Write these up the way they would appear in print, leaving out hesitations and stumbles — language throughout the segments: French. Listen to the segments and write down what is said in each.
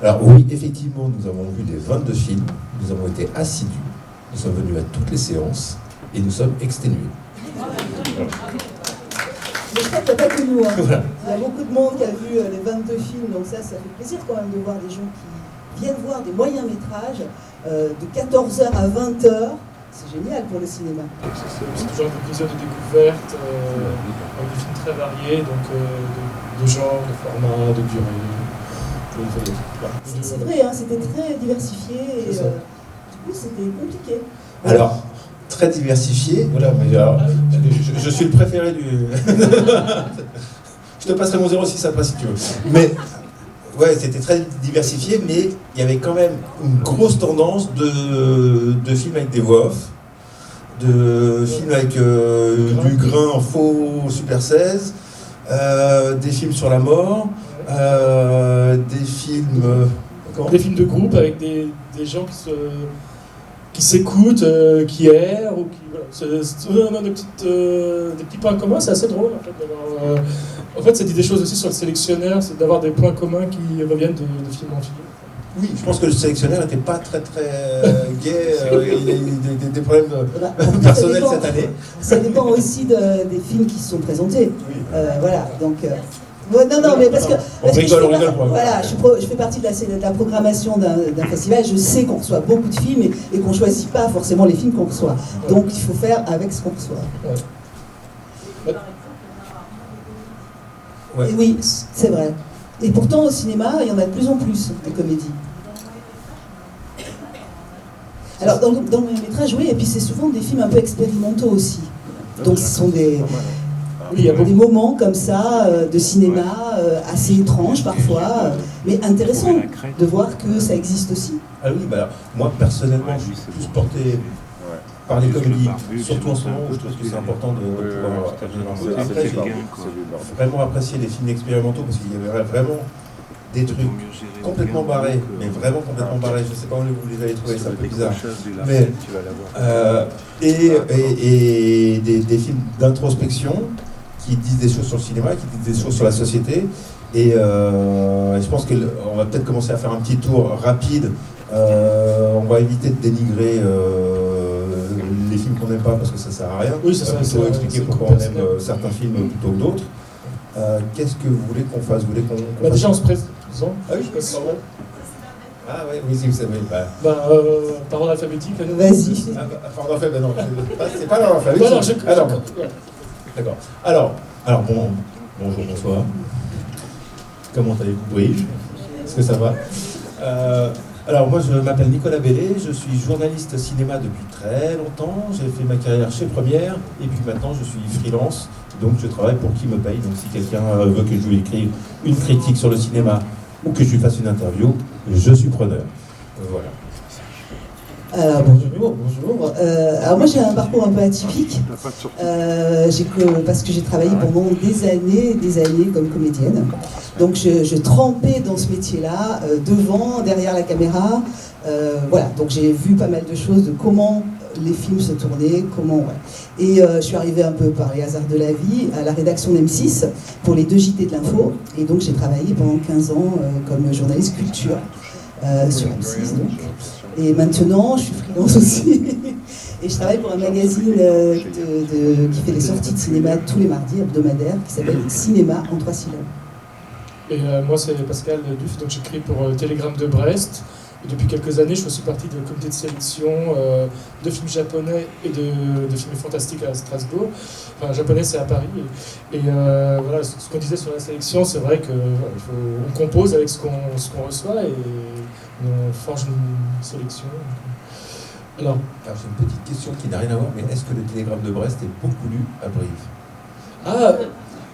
Alors oui, effectivement, nous avons vu les 22 films, nous avons été assidus, nous sommes venus à toutes les séances et nous sommes exténués. Mais je crois qu'il n'y a pas que nous. Hein. Voilà. Il y a beaucoup de monde qui a vu les 22 films, donc ça fait plaisir quand même de voir des gens qui viennent voir des moyens métrages de 14h à 20h. C'est génial pour le cinéma. C'est toujours un peu plaisir de découverte, avec des films très variés, donc de genre, de format, de durée. C'est vrai, hein, c'était très diversifié et du coup c'était compliqué. Alors, très diversifié, voilà, mais alors, je suis le préféré du... Je te passerai mon 06 après si tu veux. Mais, ouais, c'était très diversifié, mais il y avait quand même une grosse tendance de films avec des voix off, de films avec du grain faux Super 16, des films sur la mort, des films... Des films de groupe avec des gens qui s'écoutent, qui errent, ou qui... Voilà. On a des petits points communs, c'est assez drôle en fait d'avoir... En fait, ça dit des choses aussi sur le sélectionneur, c'est d'avoir des points communs qui reviennent de film en film. Oui, je pense que le sélectionneur n'était pas très gai, il a eu des problèmes personnels cette année. Ça dépend aussi des films qui se sont présentés. Oui. Voilà, donc... non, mais parce que... On rigole. Voilà, je fais partie de la programmation d'un festival, je sais qu'on reçoit beaucoup de films et qu'on ne choisit pas forcément les films qu'on reçoit. Donc il faut faire avec ce qu'on reçoit. Ouais. Et oui, c'est vrai. Et pourtant au cinéma, il y en a de plus en plus, des comédies. Alors dans le métrage, oui, et puis c'est souvent des films un peu expérimentaux aussi. Donc ce sont des moments comme ça de cinéma assez étranges parfois, mais intéressants de voir que ça existe aussi. Ah oui, bah, moi personnellement, je suis plus porté par les comédies, surtout en ce moment où je trouve que c'est important de pouvoir après, j'ai vraiment apprécié les films expérimentaux parce qu'il y avait vraiment des trucs complètement barrés, mais vraiment complètement barrés. Je ne sais pas où vous les avez trouvés, c'est un peu bizarre. Mais, et des films d'introspection qui disent des choses sur le cinéma, qui disent des choses sur la société. Et je pense qu'on va peut-être commencer à faire un petit tour rapide. On va éviter de dénigrer les films qu'on n'aime pas parce que ça ne sert à rien. Oui, ça faut expliquer pourquoi on aime certains films plutôt que d'autres. Qu'est-ce que vous voulez qu'on fasse? Vous voulez qu'on déjà on se présente. Ah oui, je passe par là. Ah oui, si vous savez. Parole alphabétique. Vas-y. Parole alphabétique, non, c'est pas dans l'alphabétique. D'accord. Alors bonjour, bonsoir. Comment allez-vous? Oui, est-ce que ça va? Alors moi je m'appelle Nicolas Bellet, je suis journaliste cinéma depuis très longtemps, j'ai fait ma carrière chez Première et puis maintenant je suis freelance, donc je travaille pour qui me paye, donc si quelqu'un veut que je lui écrive une critique sur le cinéma ou que je lui fasse une interview, je suis preneur. Voilà. Alors bonjour. Alors moi j'ai un parcours un peu atypique, parce que j'ai travaillé pendant des années comme comédienne. Donc je trempais dans ce métier-là, devant, derrière la caméra. Voilà, donc j'ai vu pas mal de choses de comment les films se tournaient, Et je suis arrivée un peu par les hasards de la vie à la rédaction d'M6 pour les 2 JT de l'info. Et donc j'ai travaillé pendant 15 ans comme journaliste culture sur M6 donc. Et maintenant, je suis freelance aussi. Et je travaille pour un magazine qui fait les sorties de cinéma tous les mardis hebdomadaires, qui s'appelle Cinéma en 3 syllabes. Et moi, c'est Pascal Duf, donc j'écris pour Télégramme de Brest. Et depuis quelques années, je fais aussi partie du comité de sélection de films japonais et de films fantastiques à Strasbourg. Enfin, japonais, c'est à Paris. Et voilà, ce qu'on disait sur la sélection, c'est vrai qu'on compose avec ce qu'on reçoit et on forge une sélection. Alors j'ai une petite question qui n'a rien à voir, mais est-ce que le Télégramme de Brest est beaucoup lu à Brive? Ah,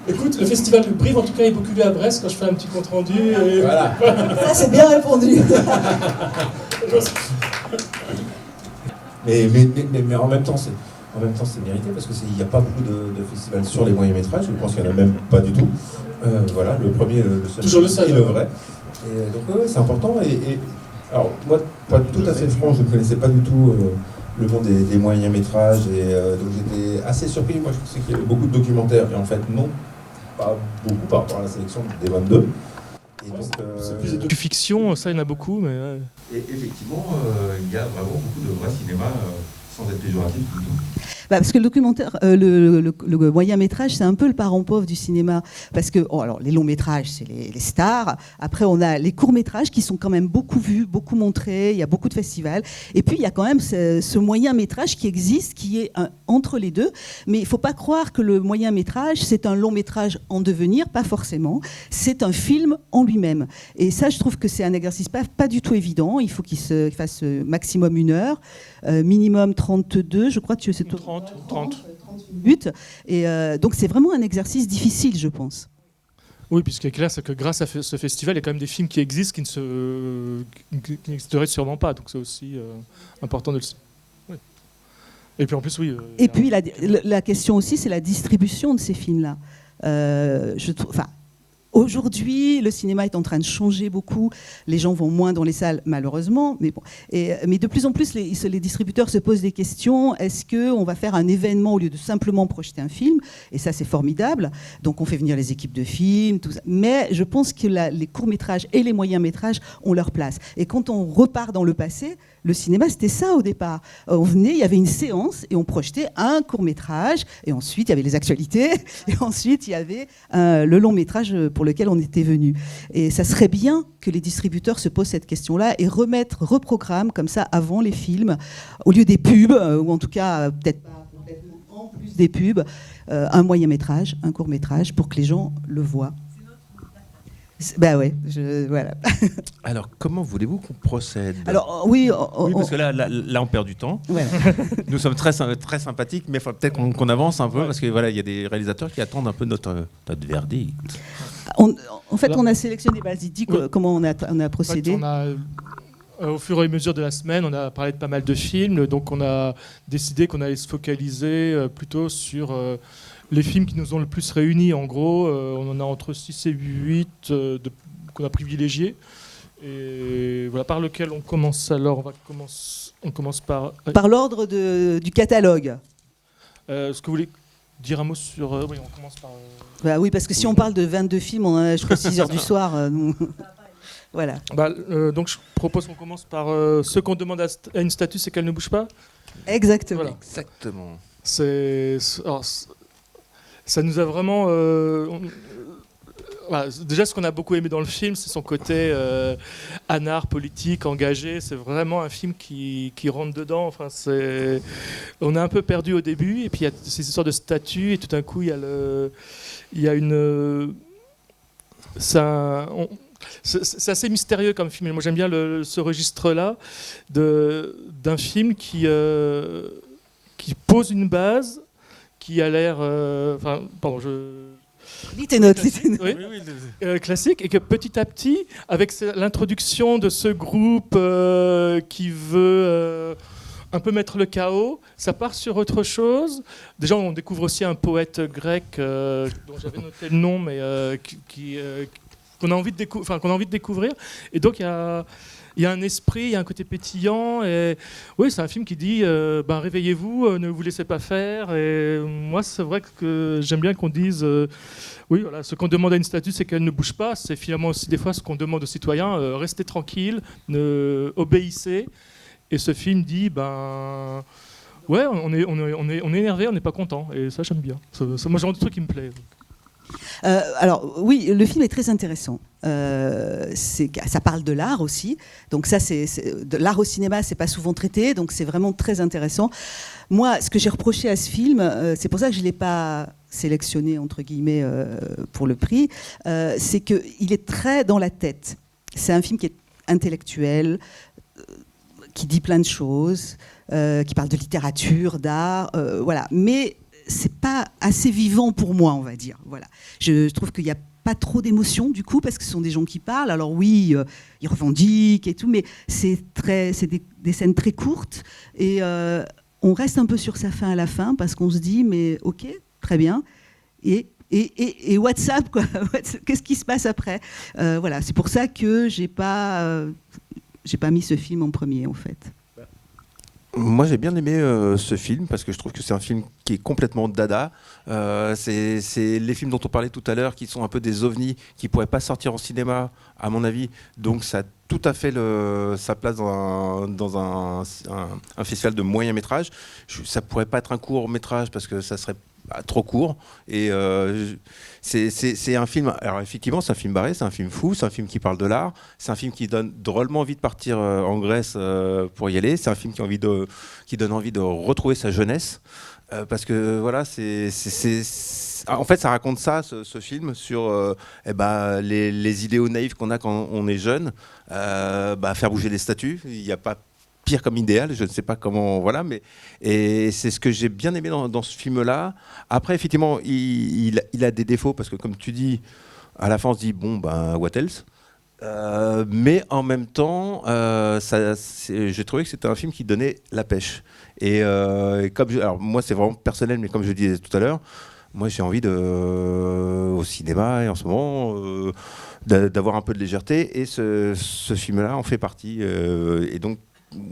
écoute, le festival de Brive, en tout cas, est beaucoup lu à Brest quand je fais un petit compte-rendu. Et... Voilà. Ça, c'est bien répondu. mais en même temps, c'est mérité parce qu'il n'y a pas beaucoup de festivals sur les moyens métrages. Je pense qu'il n'y en a même pas du tout. Voilà, le premier, le seul. Toujours le seul. Et le vrai. Et donc c'est important. Alors moi, pour être tout à fait franc, je ne connaissais pas du tout le monde des moyens métrages et donc j'étais assez surpris. Moi, je pensais qu'il y avait beaucoup de documentaires et en fait non, pas beaucoup par rapport à la sélection des 22. C'est plus de docu-fiction, ça il y en a beaucoup. Mais... Et effectivement, il y a vraiment beaucoup de vrai cinéma, sans être péjoratif du tout. Parce que le documentaire, le moyen métrage, c'est un peu le parent pauvre du cinéma. Parce que alors, les longs métrages, c'est les stars. Après, on a les courts métrages qui sont quand même beaucoup vus, beaucoup montrés. Il y a beaucoup de festivals. Et puis, il y a quand même ce moyen métrage qui existe, qui est entre les deux. Mais il ne faut pas croire que le moyen métrage, c'est un long métrage en devenir, pas forcément. C'est un film en lui-même. Et ça, je trouve que c'est un exercice pas du tout évident. Il faut qu'il se fasse maximum 1 heure, minimum 32, je crois que c'est 30 minutes. Et donc c'est vraiment un exercice difficile, je pense. Oui, puis ce qui est clair, c'est que grâce à ce festival, il y a quand même des films qui existent qui n'existeraient sûrement pas. Donc c'est aussi important de le savoir. Oui. Et puis en plus, oui. Et puis la question aussi, c'est la distribution de ces films-là. Aujourd'hui, le cinéma est en train de changer beaucoup. Les gens vont moins dans les salles, malheureusement. Mais, bon. Mais de plus en plus, les distributeurs se posent des questions. Est-ce qu'on va faire un événement au lieu de simplement projeter un film? Et ça, c'est formidable. Donc, on fait venir les équipes de films, tout ça. Mais je pense que les courts-métrages et les moyens-métrages ont leur place. Et quand on repart dans le passé, le cinéma, c'était ça au départ. On venait, il y avait une séance et on projetait un court-métrage. Et ensuite, il y avait les actualités. Et ensuite, il y avait le long-métrage pour lequel on était venu. Et ça serait bien que les distributeurs se posent cette question-là et reprogramment comme ça avant les films, au lieu des pubs, ou en tout cas peut-être pas complètement en plus des pubs, un moyen-métrage, un court-métrage, pour que les gens le voient. Bah ouais, voilà. Alors, comment voulez-vous qu'on procède? Alors, oui, parce que là, on perd du temps. Ouais. Nous sommes très sympathiques, mais il faut peut-être qu'on avance un peu, parce que voilà, il y a des réalisateurs qui attendent un peu notre verdict. En fait, on a sélectionné, vas-y, dis comment on a procédé. En fait, au fur et à mesure de la semaine, on a parlé de pas mal de films, donc on a décidé qu'on allait se focaliser plutôt sur les films qui nous ont le plus réunis. En gros, on en a entre 6 et 8 qu'on a privilégiés. Et voilà, par lequel on commence alors. On commence par... Par l'ordre du catalogue. Est-ce que vous voulez dire un mot sur... oui, on commence par... Bah oui, parce que si on parle de 22 films, on en a jusqu'à 6 heures du soir. Voilà. Donc je propose qu'on commence par ce qu'on demande à une statue, c'est qu'elle ne bouge pas. Exactement. Voilà. Exactement. Ça nous a vraiment... déjà, ce qu'on a beaucoup aimé dans le film, c'est son côté anard, politique, engagé. C'est vraiment un film qui rentre dedans. Enfin, on est un peu perdu au début, et puis il y a ces histoires de statues, et tout d'un coup, il y a une... C'est assez mystérieux comme film. Moi, j'aime bien ce registre-là d'un film qui pose une base, qui a l'air... Lis tes notes. Oui, classique, et que petit à petit, avec l'introduction de ce groupe qui veut un peu mettre le chaos, ça part sur autre chose. Déjà, on découvre aussi un poète grec dont j'avais noté le nom, mais qu'on a envie de découvrir. Et donc, il y a un esprit, il y a un côté pétillant. Et oui, c'est un film qui dit réveillez-vous, ne vous laissez pas faire. Et moi, c'est vrai que j'aime bien qu'on dise oui, voilà, ce qu'on demande à une statue, c'est qu'elle ne bouge pas. C'est finalement aussi des fois ce qu'on demande aux citoyens, restez tranquilles, obéissez. Et ce film dit ouais, on est énervé, on n'est pas content. Et ça, j'aime bien. C'est moi, genre de truc qui me plaît. Alors oui, le film est très intéressant. Ça parle de l'art aussi. Donc ça, de l'art au cinéma, c'est pas souvent traité. Donc c'est vraiment très intéressant. Moi, ce que j'ai reproché à ce film, c'est pour ça que je l'ai pas sélectionné entre guillemets pour le prix, c'est qu'il est très dans la tête. C'est un film qui est intellectuel, qui dit plein de choses, qui parle de littérature, d'art, voilà. Mais c'est pas assez vivant pour moi, on va dire. Voilà. Je trouve qu'il n'y a pas trop d'émotions du coup, parce que ce sont des gens qui parlent. Alors oui, ils revendiquent et tout, mais c'est des scènes très courtes et on reste un peu sur sa fin à la fin parce qu'on se dit mais ok, très bien. Et WhatsApp quoi, qu'est-ce qui se passe après? Voilà, c'est pour ça que j'ai pas mis ce film en premier en fait. Moi, j'ai bien aimé ce film parce que je trouve que c'est un film qui est complètement dada. C'est les films dont on parlait tout à l'heure qui sont un peu des ovnis qui pourraient pas sortir en cinéma, à mon avis. Donc, ça a tout à fait sa place dans un festival de moyen métrage. Ça pourrait pas être un court métrage parce que ça serait trop court. Et c'est un film. Alors effectivement, c'est un film barré, c'est un film fou, c'est un film qui parle de l'art, c'est un film qui donne drôlement envie de partir en Grèce pour y aller. C'est un film qui donne envie de retrouver sa jeunesse. Parce que voilà, en fait, ça raconte ça, ce film, sur les idéaux naïfs qu'on a quand on est jeune, faire bouger les statues. Il n'y a pas pire comme idéal, je ne sais pas comment, voilà, et c'est ce que j'ai bien aimé dans ce film-là. Après, effectivement, il a des défauts, parce que comme tu dis, à la fin, on se dit, bon, what else ? Mais en même temps, j'ai trouvé que c'était un film qui donnait la pêche. Et alors moi, c'est vraiment personnel, mais comme je disais tout à l'heure, moi, j'ai envie au cinéma, et en ce moment, d'avoir un peu de légèreté, et ce film-là en fait partie. Et donc,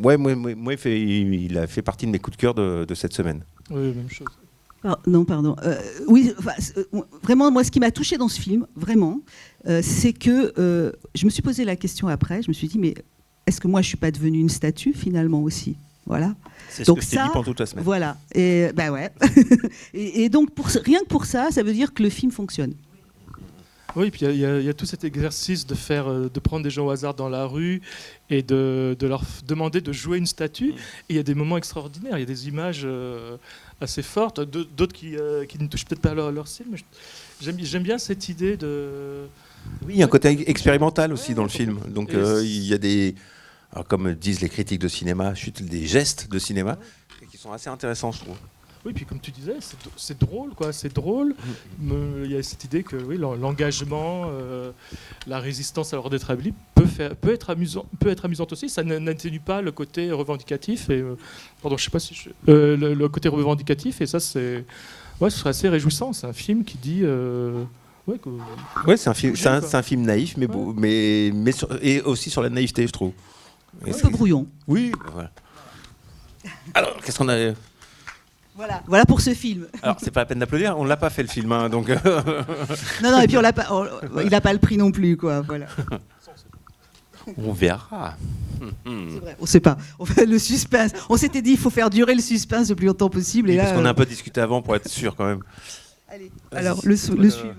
ouais, moi, il a fait partie de mes coups de cœur de cette semaine. Oui, même chose. Non, pardon. Oui, vraiment, moi, ce qui m'a touchée dans ce film, vraiment, c'est que je me suis posé la question après. Je me suis dit, mais est-ce que moi, je suis pas devenue une statue finalement aussi ? Voilà. C'est ce que je t'ai dit pendant toute la semaine. Voilà. Et ouais. et donc, rien que pour ça, ça veut dire que le film fonctionne. Oui, puis il y a tout cet exercice de prendre des gens au hasard dans la rue et de leur demander de jouer une statue. Et il y a des moments extraordinaires, il y a des images assez fortes, d'autres qui ne touchent peut-être pas leur style. Mais j'aime bien cette idée de... Oui, il y a un côté expérimental aussi dans le film. Donc il y a des... Alors, comme disent les critiques de cinéma, des gestes de cinéma qui sont assez intéressants, je trouve. Oui, puis comme tu disais, c'est drôle, quoi. C'est drôle. Il y a cette idée que oui, l'engagement, la résistance à l'ordre établi peut être amusante aussi. Ça n'atténue pas le côté revendicatif. Pardon, je sais pas si le côté revendicatif. Et ça, ce serait assez réjouissant. C'est un film qui dit. C'est un film naïf, et aussi sur la naïveté, je trouve. Un peu brouillon. Oui. Voilà. Alors, qu'est-ce qu'on a? Voilà pour ce film. Alors, c'est pas la peine d'applaudir, on l'a pas fait le film, hein, donc. Non, et puis il n'a pas le prix non plus, quoi. Voilà. On verra. C'est vrai, on ne sait pas. On fait le suspense. On s'était dit, il faut faire durer le suspense le plus longtemps possible. Et là, parce qu'on a un peu discuté avant pour être sûr, quand même. Allez. Alors, le suivant.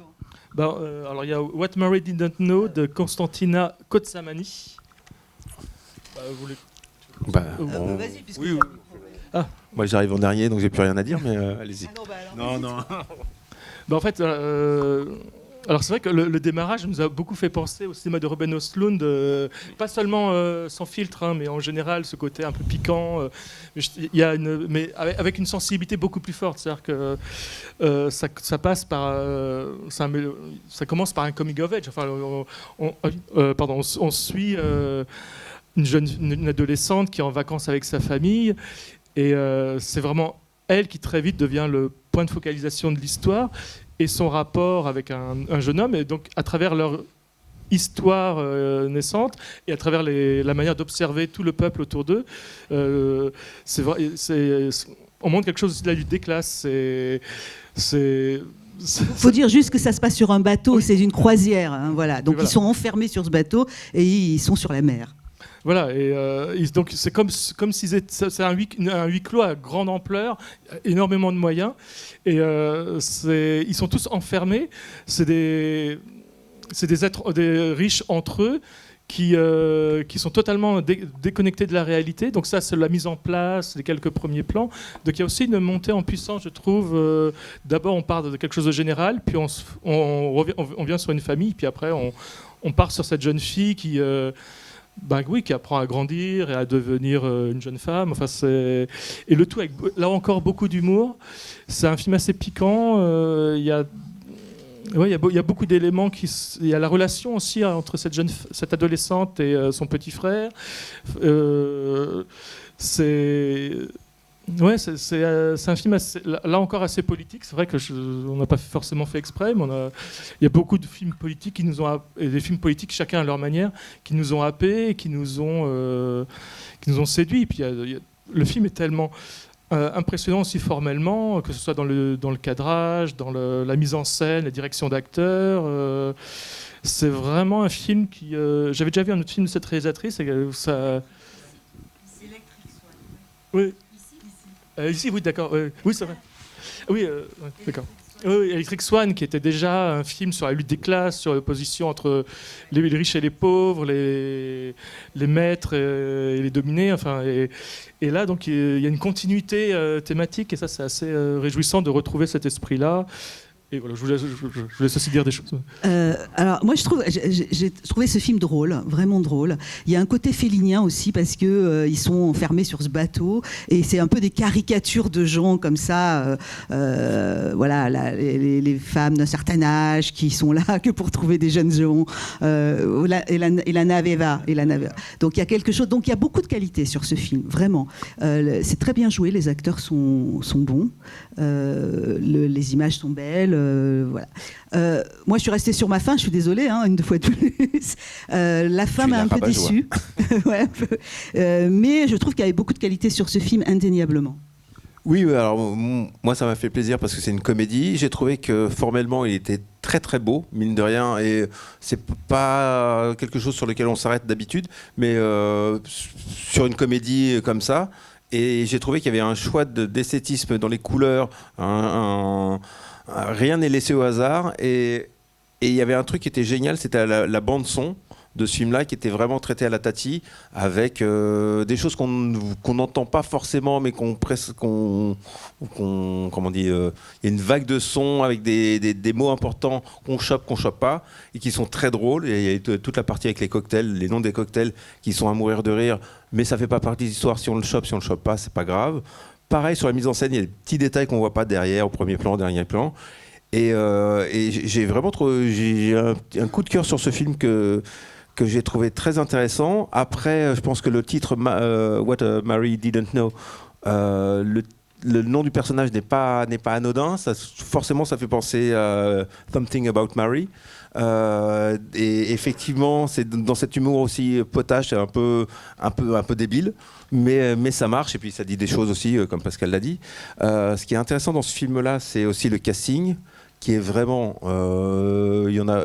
Alors, il y a What Mary Didn't Know de Constantina Kotsamani. Vas-y, puisque oui. Moi, j'arrive en dernier, donc j'ai plus rien à dire, mais allez-y. Non. En fait, alors c'est vrai que le démarrage nous a beaucoup fait penser au cinéma de Ruben Östlund, pas seulement sans filtre, mais en général ce côté un peu piquant, mais avec une sensibilité beaucoup plus forte. C'est-à-dire que ça passe par, ça commence par un coming of age. Enfin, on suit une adolescente qui est en vacances avec sa famille. Et c'est vraiment elle qui très vite devient le point de focalisation de l'histoire et son rapport avec un jeune homme. Et donc, à travers leur histoire naissante et à travers la manière d'observer tout le peuple autour d'eux, on montre quelque chose aussi de la lutte des classes. Faut dire juste que ça se passe sur un bateau, c'est une croisière. Hein, voilà. Donc, ils sont enfermés sur ce bateau et ils sont sur la mer. Voilà, et donc c'est comme si c'est un huis clos à grande ampleur, énormément de moyens, et ils sont tous enfermés. C'est des êtres riches entre eux qui sont totalement déconnectés de la réalité. Donc ça, c'est la mise en place, les quelques premiers plans. Donc il y a aussi une montée en puissance, je trouve. D'abord, on part de quelque chose de général, puis on vient sur une famille, puis après, on part sur cette jeune fille qui apprend à grandir et à devenir une jeune femme. Enfin, et le tout avec, là encore, beaucoup d'humour. C'est un film assez piquant. Il y a beaucoup d'éléments. Il y a la relation aussi entre cette adolescente et son petit frère. C'est un film là encore assez politique. C'est vrai que on n'a pas forcément fait exprès, mais il y a beaucoup de films politiques et des films politiques chacun à leur manière qui nous ont happés et qui nous ont séduits. Et puis il y a le film est tellement impressionnant aussi formellement, que ce soit dans le cadrage, dans la mise en scène, la direction d'acteurs. C'est vraiment un film qui... J'avais déjà vu un autre film de cette réalisatrice. Et, ça... C'est Electric Swan. Oui. Ici, oui, d'accord. Oui, c'est vrai. Oui, d'accord. Oui, Electric Swan, qui était déjà un film sur la lutte des classes, sur l'opposition entre les riches et les pauvres, les maîtres et les dominés. Enfin, et là, donc, il y a une continuité thématique, et ça, c'est assez réjouissant de retrouver cet esprit-là. Et voilà, je vous laisse aussi dire des choses. Alors, moi, j'ai trouvé ce film drôle, vraiment drôle. Il y a un côté félinien aussi, parce que ils sont enfermés sur ce bateau, et c'est un peu des caricatures de gens comme ça, voilà, les femmes d'un certain âge qui sont là que pour trouver des jeunes gens, et la naveva. Donc, il y a quelque chose. Donc, il y a beaucoup de qualité sur ce film, vraiment. C'est très bien joué, les acteurs sont bons, les images sont belles. Voilà. Moi, je suis restée sur ma fin, je suis désolée, une fois de plus. La fin m'a un peu déçue. Ouais, un peu. Mais je trouve qu'il y avait beaucoup de qualité sur ce film, indéniablement. Oui, alors moi ça m'a fait plaisir parce que c'est une comédie. J'ai trouvé que formellement il était très très beau, mine de rien, et c'est pas quelque chose sur lequel on s'arrête d'habitude, mais sur une comédie comme ça. Et j'ai trouvé qu'il y avait un choix d'esthétisme dans les couleurs, rien n'est laissé au hasard, et il y avait un truc qui était génial, c'était la bande son de ce film-là, qui était vraiment traité à la Tati, avec des choses qu'on n'entend pas forcément, mais comment on dit, il y a une vague de sons avec des mots importants qu'on chope pas, et qui sont très drôles. Et il y a toute la partie avec les cocktails, les noms des cocktails qui sont à mourir de rire, mais ça fait pas partie de l'histoire. Si on le chope pas, c'est pas grave. Pareil sur la mise en scène, il y a des petits détails qu'on voit pas derrière, au premier plan, dernier plan. Et j'ai vraiment j'ai un coup de cœur sur ce film que j'ai trouvé très intéressant. Après, je pense que le titre What Mary Didn't Know, le nom du personnage n'est pas anodin. Forcément, ça fait penser à Something About Mary. Et effectivement, c'est dans cet humour aussi potache, c'est un peu débile, mais ça marche. Et puis ça dit des choses aussi, comme Pascal l'a dit. Ce qui est intéressant dans ce film-là, c'est aussi le casting, qui est vraiment, il y en a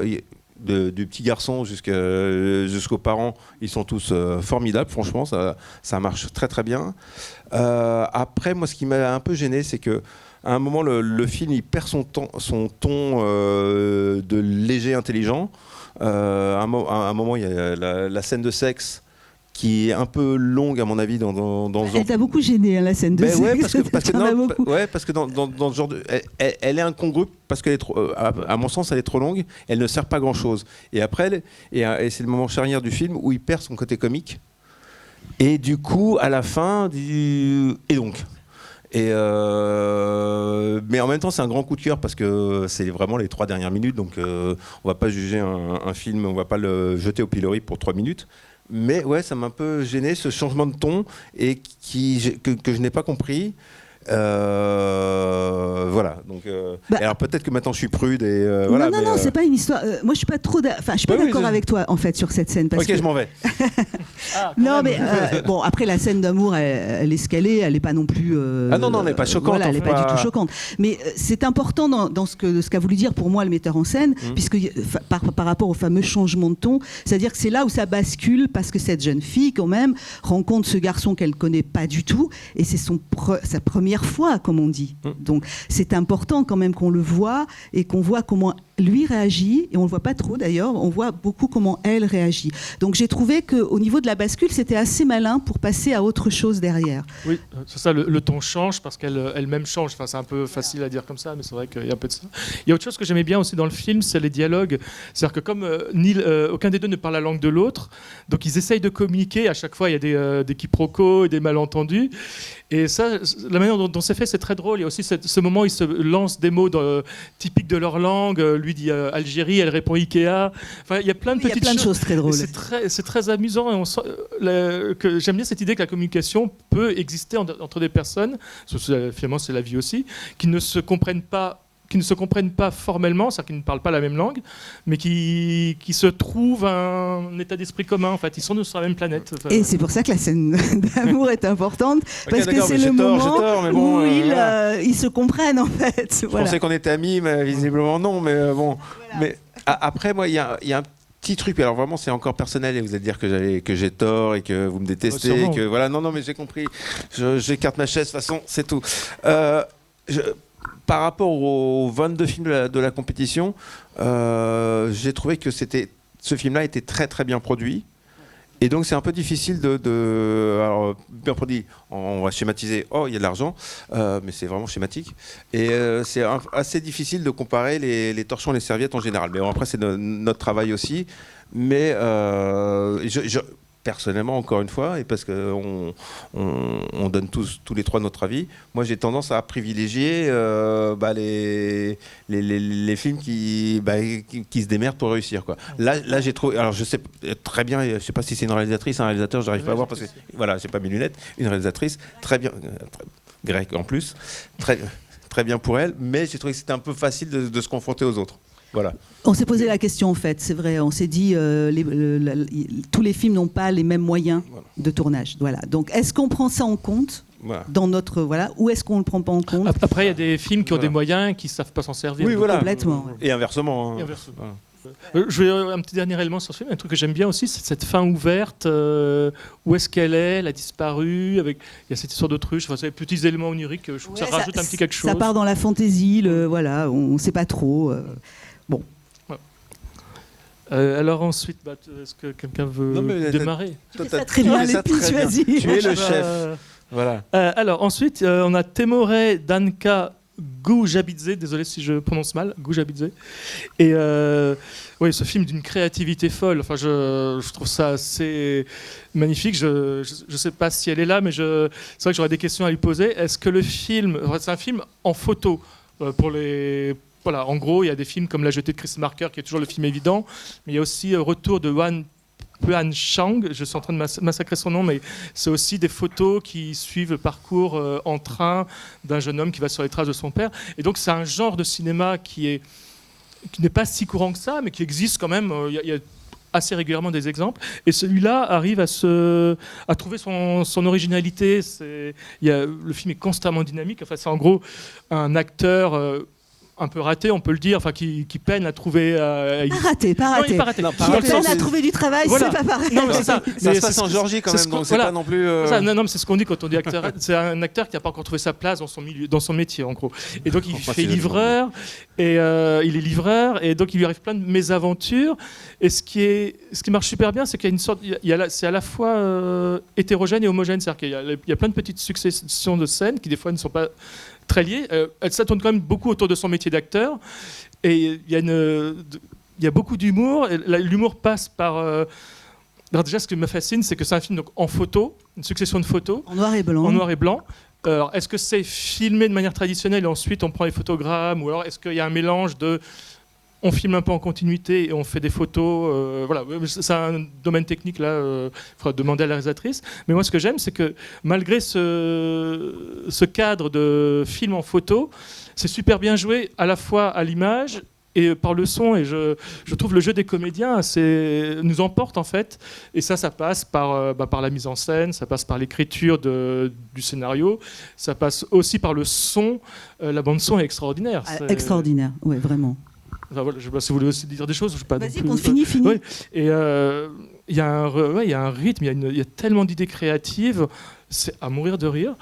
du petit garçon jusqu'aux parents, ils sont tous formidables. Franchement, ça marche très très bien. Après, moi, ce qui m'a un peu gêné, c'est que à un moment, le film il perd son ton de léger intelligent. À un moment, il y a la scène de sexe qui est un peu longue à mon avis dans Elle t'a beaucoup gêné, la scène de sexe. Ouais, parce que dans ce genre de, elle est incongrue parce qu'elle est trop, à mon sens, elle est trop longue. Elle ne sert pas grand chose. Et après, et c'est le moment charnière du film où il perd son côté comique. Et du coup, à la fin, et donc. Mais en même temps, c'est un grand coup de cœur parce que c'est vraiment les 3 dernières minutes. Donc, on va pas juger un film, on va pas le jeter au pilori pour 3 minutes. Mais ouais, ça m'a un peu gêné, ce changement de ton, et que je n'ai pas compris. Voilà. Donc, alors peut-être que maintenant je suis prude et voilà. Non, c'est pas une histoire. Moi, je suis pas trop. Enfin, je suis pas d'accord avec toi en fait sur cette scène. Parce je m'en vais. Non, mais bon, après la scène d'amour, elle est ce qu'elle est. Elle est pas non plus. Non, elle n'est pas choquante. Voilà, elle n'est pas du tout choquante. Mais c'est important dans ce qu'a voulu dire pour moi le metteur en scène, puisque par rapport au fameux changement de ton, c'est-à-dire que c'est là où ça bascule, parce que cette jeune fille quand même rencontre ce garçon qu'elle connaît pas du tout, et c'est sa première fois, comme on dit. Donc c'est important quand même qu'on le voit et qu'on voit comment lui réagit, et on le voit pas trop d'ailleurs, on voit beaucoup comment elle réagit. Donc j'ai trouvé qu'au niveau de la bascule, c'était assez malin pour passer à autre chose derrière. Oui, c'est ça, le ton change parce qu'elle-même change. Enfin, c'est un peu facile à dire comme ça, mais c'est vrai qu'il y a un peu de ça. Il y a autre chose que j'aimais bien aussi dans le film, c'est les dialogues. C'est-à-dire que comme aucun des deux ne parle la langue de l'autre, donc ils essayent de communiquer. À chaque fois, il y a des quiproquos et des malentendus. Et ça, la manière dont c'est fait, c'est très drôle. Il y a aussi ce moment où ils se lancent des mots typiques de leur langue. Lui dit Algérie, elle répond Ikea. Enfin, il y a plein de petites choses très drôles. C'est très amusant. Et on sent, que j'aime bien cette idée que la communication peut exister entre des personnes, finalement c'est la vie aussi, qui ne se comprennent pas qui ne se comprennent pas formellement, c'est-à-dire qui ne parlent pas la même langue, mais qui se trouvent un état d'esprit commun. En fait, ils sont sur la même planète. Enfin, et c'est pour ça que la scène d'amour est importante, parce que c'est le moment où ils se comprennent en fait. Je pensais qu'on était amis, mais visiblement non. Mais bon, voilà. Mais après moi, il y a un petit truc. Alors vraiment, c'est encore personnel et vous allez dire que j'ai tort et que vous me détestez, et que voilà. Non, mais j'ai compris. J'écarte ma chaise. De toute façon, c'est tout. Par rapport aux 22 films de la compétition, j'ai trouvé que ce film-là était très très bien produit. Et donc c'est un peu difficile alors, bien produit, on va schématiser, il y a de l'argent, mais c'est vraiment schématique. Et c'est assez difficile de comparer les torchons et les serviettes en général. Mais bon, après c'est notre travail aussi. Mais personnellement, encore une fois, et parce qu'on donne tous les trois notre avis, moi j'ai tendance à privilégier les films qui se démerdent pour réussir, quoi. Là j'ai trouvé, alors je sais très bien, je sais pas si c'est une réalisatrice, un réalisateur, j'arrive pas à voir parce que voilà, j'ai pas mes lunettes, une réalisatrice très bien, grecque en plus, très bien pour elle, mais j'ai trouvé que c'était un peu facile de se confronter aux autres. Voilà. On s'est posé la question en fait, c'est vrai. On s'est dit tous les films n'ont pas les mêmes moyens de tournage. Voilà. Donc est-ce qu'on prend ça en compte dans notre ou est-ce qu'on ne le prend pas en compte? Après, il y a des films qui ont des moyens qui ne savent pas s'en servir. Oui, voilà. Complètement. Et inversement. Hein. Voilà. Je vais un petit dernier élément sur ce film. Un truc que j'aime bien aussi, c'est cette fin ouverte. Où est-ce qu'elle est? Elle a disparu. Il y a cette histoire d'autruche. Enfin, c'est des petits éléments oniriques. Je trouve que ça rajoute un petit quelque chose. Ça part dans la fantaisie. On ne sait pas trop. Bon. Alors ensuite, est-ce que quelqu'un veut démarrer? Tu fais ça très bien, Lépice, vas-y. Tu es le chef. Voilà. Alors ensuite, on a Temore Danka Gujabidze, désolé si je prononce mal, Gujabidze. Et oui, ce film d'une créativité folle. Enfin, je trouve ça assez magnifique. Je sais pas si elle est là, mais c'est vrai que j'aurais des questions à lui poser. Est-ce que le film, c'est un film en photo pour les Voilà, en gros, il y a des films comme La Jetée de Chris Marker, qui est toujours le film évident, mais il y a aussi Retour de Wan Puan Chang, je suis en train de massacrer son nom, mais c'est aussi des photos qui suivent le parcours en train d'un jeune homme qui va sur les traces de son père. Et donc c'est un genre de cinéma qui n'est pas si courant que ça, mais qui existe quand même. Il y a assez régulièrement des exemples. Et celui-là arrive à trouver son originalité. Le film est constamment dynamique. Enfin, c'est en gros un acteur... un peu raté, on peut le dire, enfin qui peine à trouver. Pas raté. Non, qui peine à trouver du travail, voilà. C'est pas pareil. Non, c'est ça. Ça se passe en Géorgie quand même, donc c'est pas non plus. Non, mais c'est ce qu'on dit quand on dit acteur. C'est un acteur qui n'a pas encore trouvé sa place dans son métier, en gros. Et donc il fait livreur, et il est livreur, et donc il lui arrive plein de mésaventures. Et ce qui marche super bien, c'est qu'il y a une sorte, c'est à la fois hétérogène et homogène, c'est-à-dire qu'il y a plein de petites successions de scènes qui des fois ne sont pas très liées. Ça tourne quand même beaucoup autour de son métier d'acteur, et il y a beaucoup d'humour. L'humour passe par... Alors déjà, ce qui me fascine, c'est que c'est un film donc, en photo, une succession de photos. En noir et blanc. Alors, est-ce que c'est filmé de manière traditionnelle et ensuite on prend les photogrammes, ou alors est-ce qu'il y a un mélange de... On filme un peu en continuité et on fait des photos. Voilà, c'est un domaine technique, là, il faudra demander à la réalisatrice. Mais moi, ce que j'aime, c'est que malgré ce cadre de film en photo, c'est super bien joué à la fois à l'image et par le son. Et je trouve le jeu des comédiens nous emporte, en fait. Et ça passe par la mise en scène, ça passe par l'écriture du scénario, ça passe aussi par le son. La bande-son est extraordinaire. Extraordinaire, oui, vraiment. Enfin, voilà, je sais pas si vous voulez aussi dire des choses. Vas-y, qu'on finit. Ouais. Et il y a un rythme, il y a tellement d'idées créatives, c'est à mourir de rire.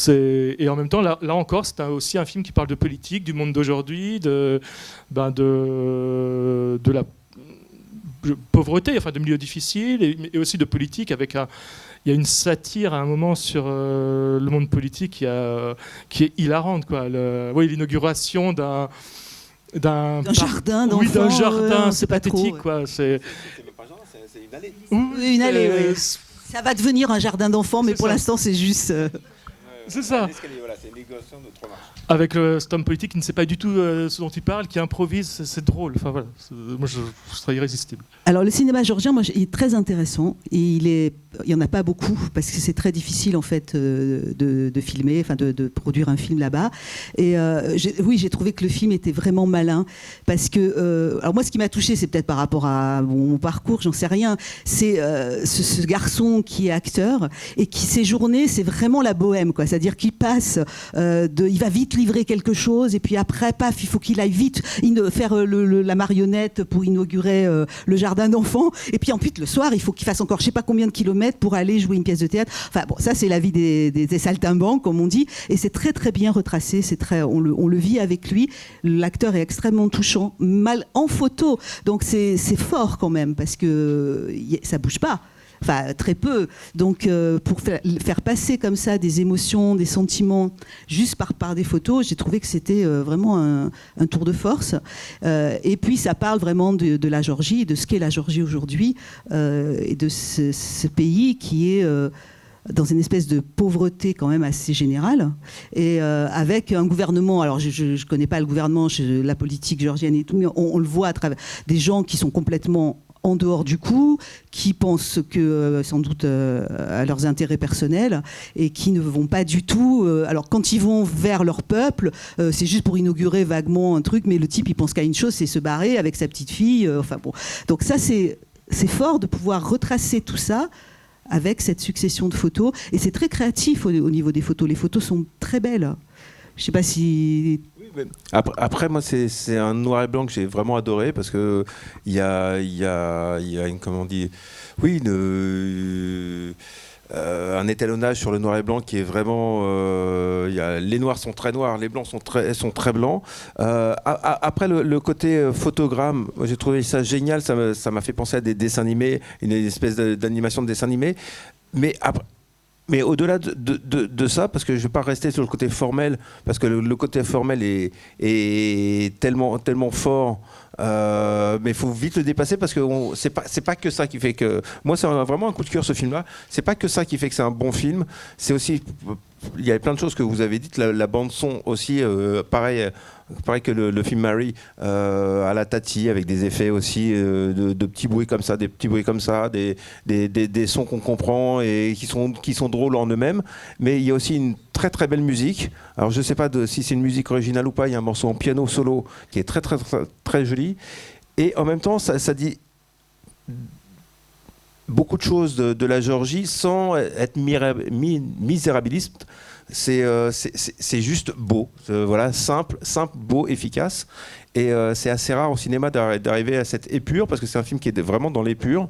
Et en même temps, là encore, c'est aussi un film qui parle de politique, du monde d'aujourd'hui, de la pauvreté, enfin de milieux difficiles, et aussi de politique. Il y a une satire à un moment sur le monde politique qui est hilarante, quoi. L'inauguration d'un jardin d'enfants. Oui, d'un jardin, c'est pathétique, quoi. C'est même pas un jardin, c'est une allée. Oui, une allée, oui. Ça va devenir un jardin d'enfants, mais pour l'instant, c'est juste... C'est ça. Voilà, c'est une négociation de 3 marches. Avec cet homme politique qui ne sait pas du tout ce dont il parle, qui improvise, c'est drôle. Enfin, voilà. Moi, je serais irrésistible. Alors, le cinéma géorgien, moi, il est très intéressant. Et il n'y en a pas beaucoup, parce que c'est très difficile, en fait, de filmer, enfin, de produire un film là-bas. Et j'ai trouvé que le film était vraiment malin. Parce que, alors moi, ce qui m'a touchée, c'est peut-être par rapport à mon parcours, j'en sais rien. C'est ce garçon qui est acteur et qui, ses journées, c'est vraiment la bohème, quoi. C'est-à-dire qu'il passe, il va vite livrer quelque chose, et puis après, paf, il faut qu'il aille vite faire la marionnette pour inaugurer le jardin d'enfants. Et puis ensuite, le soir, il faut qu'il fasse encore je sais pas combien de kilomètres pour aller jouer une pièce de théâtre. Enfin bon, ça, c'est la vie des saltimbanques, comme on dit. Et c'est très, très bien retracé. On le vit avec lui. L'acteur est extrêmement touchant, mal en photo. Donc c'est fort quand même, parce que ça bouge pas. Enfin, très peu. Donc, pour faire passer comme ça des émotions, des sentiments, juste par des photos, j'ai trouvé que c'était vraiment un tour de force. Et puis, ça parle vraiment de la Géorgie, de ce qu'est la Géorgie aujourd'hui, et de ce pays qui est dans une espèce de pauvreté quand même assez générale, et avec un gouvernement, alors je ne connais pas le gouvernement, la politique géorgienne et tout, mais on le voit à travers des gens qui sont complètement en dehors du coup, qui pensent que sans doute à leurs intérêts personnels, et qui ne vont pas du tout. Alors quand ils vont vers leur peuple, c'est juste pour inaugurer vaguement un truc, mais le type il pense qu'à une chose, c'est se barrer avec sa petite fille. Enfin bon, donc ça c'est fort de pouvoir retracer tout ça avec cette succession de photos, et c'est très créatif au niveau des photos. Les photos sont très belles. Je sais pas si... Après, moi, c'est un noir et blanc que j'ai vraiment adoré, parce que il y a une, comment on dit, oui, un étalonnage sur le noir et blanc qui est vraiment, les noirs sont très noirs, les blancs sont très blancs. Après, le côté photogramme, j'ai trouvé ça génial. Ça m'a fait penser à des dessins animés, une espèce d'animation de dessin animé. Mais au-delà de ça, parce que je ne vais pas rester sur le côté formel, parce que le côté formel est tellement fort, mais il faut vite le dépasser, parce que c'est pas que ça qui fait que... Moi, c'est vraiment un coup de cœur, ce film-là. C'est pas que ça qui fait que c'est un bon film. C'est aussi... Il y a plein de choses que vous avez dites. La bande-son aussi, pareil que le film Mary, à la Tati, avec des effets aussi de petits bruits comme ça, des sons qu'on comprend et qui sont drôles en eux-mêmes. Mais il y a aussi une très très belle musique. Alors je ne sais pas si c'est une musique originale ou pas. Il y a un morceau en piano solo qui est très très très, très joli. Et en même temps, ça dit beaucoup de choses de la Géorgie sans être misérabiliste. C'est juste beau, voilà, simple, beau, efficace. Et c'est assez rare au cinéma d'arriver à cette épure, parce que c'est un film qui est vraiment dans l'épure.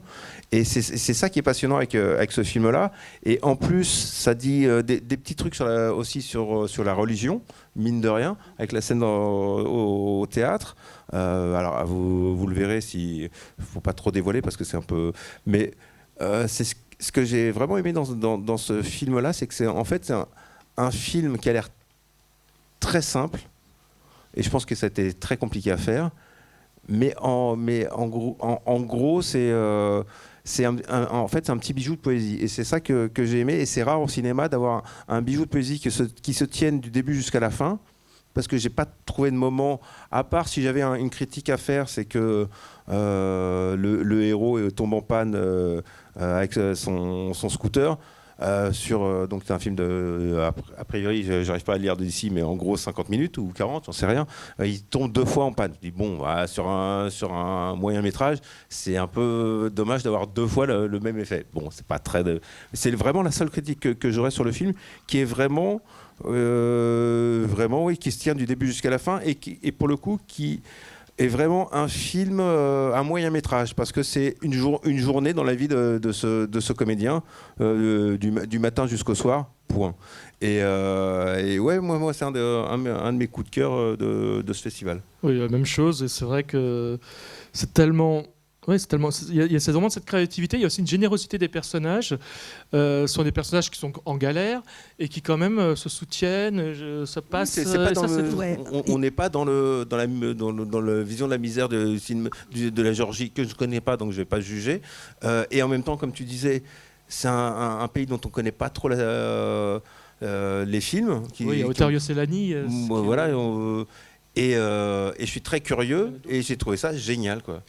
Et c'est ça qui est passionnant avec ce film-là. Et en plus, ça dit des petits trucs aussi sur la religion, mine de rien, avec la scène au théâtre. Alors, vous le verrez, il ne faut pas trop dévoiler, parce que c'est un peu... Mais c'est ce que j'ai vraiment aimé dans ce film-là, c'est que c'est un film qui a l'air très simple, et je pense que ça a été très compliqué à faire, mais en gros c'est en fait c'est un petit bijou de poésie, et c'est ça que j'ai aimé. Et c'est rare au cinéma d'avoir un bijou de poésie qui se tienne du début jusqu'à la fin, parce que j'ai pas trouvé de moment, à part si j'avais une critique à faire, c'est que le héros tombe en panne avec son scooter. Donc c'est un film a priori, j'arrive pas à le lire d'ici, mais en gros 50 minutes ou 40, j'en sais rien. Il tombe 2 fois en panne. Je dis bon, sur un moyen métrage, c'est un peu dommage d'avoir 2 fois le même effet. Bon, c'est pas très... C'est vraiment la seule critique que j'aurais sur le film, qui est vraiment oui, qui se tient du début jusqu'à la fin, et pour le coup qui est vraiment un film, un moyen métrage, parce que c'est une journée dans la vie de ce comédien, du matin jusqu'au soir, point. Et ouais, moi c'est un de mes coups de cœur de ce festival. Oui, la même chose, et c'est vrai que c'est tellement... Oui, il y a vraiment cette créativité. Il y a aussi une générosité des personnages. Ce sont des personnages qui sont en galère et qui quand même se soutiennent. Ça passe. On n'est pas dans la vision de la misère de la Géorgie, que je ne connais pas, donc je ne vais pas juger. Et en même temps, comme tu disais, c'est un pays dont on ne connaît pas trop les films. Oui, Ottavio Celani. Voilà, et je suis très curieux et j'ai trouvé ça génial, quoi.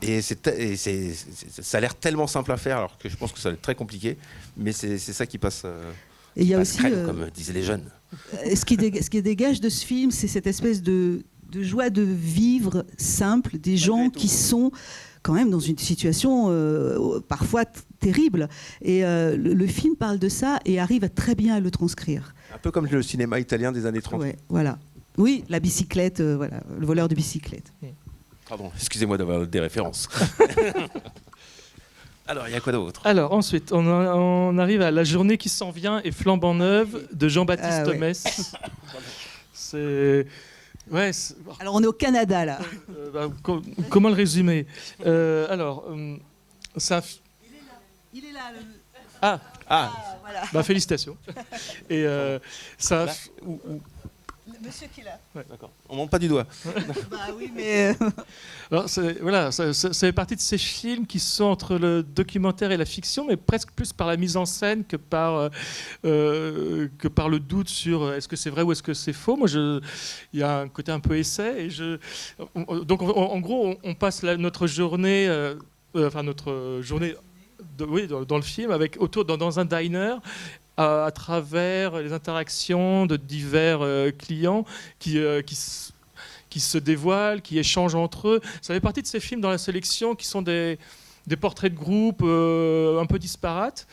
Et ça a l'air tellement simple à faire, alors que je pense que ça va être très compliqué, mais c'est ça qui passe. Et il y a aussi, crème, comme disaient les jeunes. Ce qui dégage de ce film, c'est cette espèce de joie de vivre simple, des gens qui sont quand même dans une situation parfois terrible. Et le film parle de ça et arrive très bien à le transcrire. Un peu comme le cinéma italien des années 30. Ouais, voilà. Oui, la bicyclette, voilà, le voleur de bicyclette. Pardon, excusez-moi d'avoir des références. Alors, il y a quoi d'autre? Alors, ensuite, on arrive à La journée qui s'en vient et flambant neuve de Jean-Baptiste Mess. C'est... Ouais, alors, on est au Canada, là. Comment le résumer? Ça... Il est là. Voilà. Bah, félicitations. Et ça... Monsieur qui est là. Ouais. D'accord. On monte pas du doigt. Bah oui, mais... Alors, voilà, ça fait partie de ces films qui sont entre le documentaire et la fiction, mais presque plus par la mise en scène que par le doute sur est-ce que c'est vrai ou est-ce que c'est faux. Moi, il y a un côté un peu essai. Donc, en gros, on passe notre journée, dans le film, dans un diner, à travers les interactions de divers clients qui se dévoilent, qui échangent entre eux. Ça fait partie de ces films dans la sélection qui sont des portraits de groupe un peu disparates.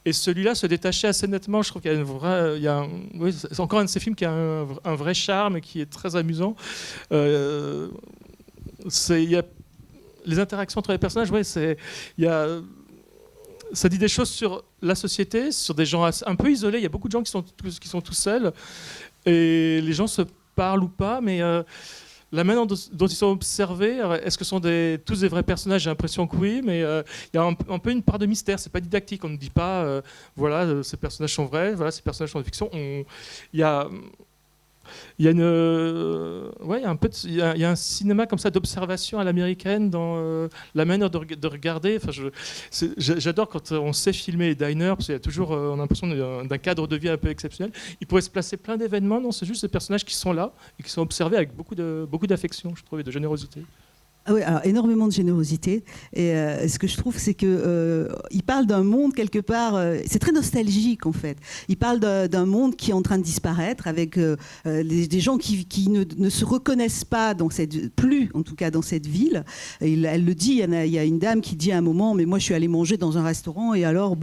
Et celui-là se détachait assez nettement. Je trouve qu'il y a c'est encore un de ces films qui a un vrai charme et qui est très amusant. Les interactions entre les personnages, ça dit des choses sur la société, sur des gens un peu isolés. Il y a beaucoup de gens qui sont tout seuls. Et les gens se parlent ou pas, mais la manière dont ils sont observés, est-ce que ce sont tous des vrais personnages? J'ai l'impression que oui, mais il y a un peu une part de mystère. C'est pas didactique. On ne dit pas, ces personnages sont vrais, voilà, ces personnages sont de fiction. Il y a un cinéma comme ça d'observation à l'américaine dans la manière de regarder. Enfin, j'adore quand on sait filmer les diners, parce qu'il y a toujours on a l'impression d'un cadre de vie un peu exceptionnel. Il pourrait se placer plein d'événements. Non, c'est juste ces personnages qui sont là et qui sont observés avec beaucoup d'affection, je trouve, et de générosité. Ah oui, alors énormément de générosité. Et ce que je trouve, c'est que il parle d'un monde quelque part. C'est très nostalgique en fait. Il parle d'un monde qui est en train de disparaître, avec des gens qui ne se reconnaissent pas plus en tout cas dans cette ville. Et elle le dit. Il y a une dame qui dit à un moment, mais moi je suis allée manger dans un restaurant et alors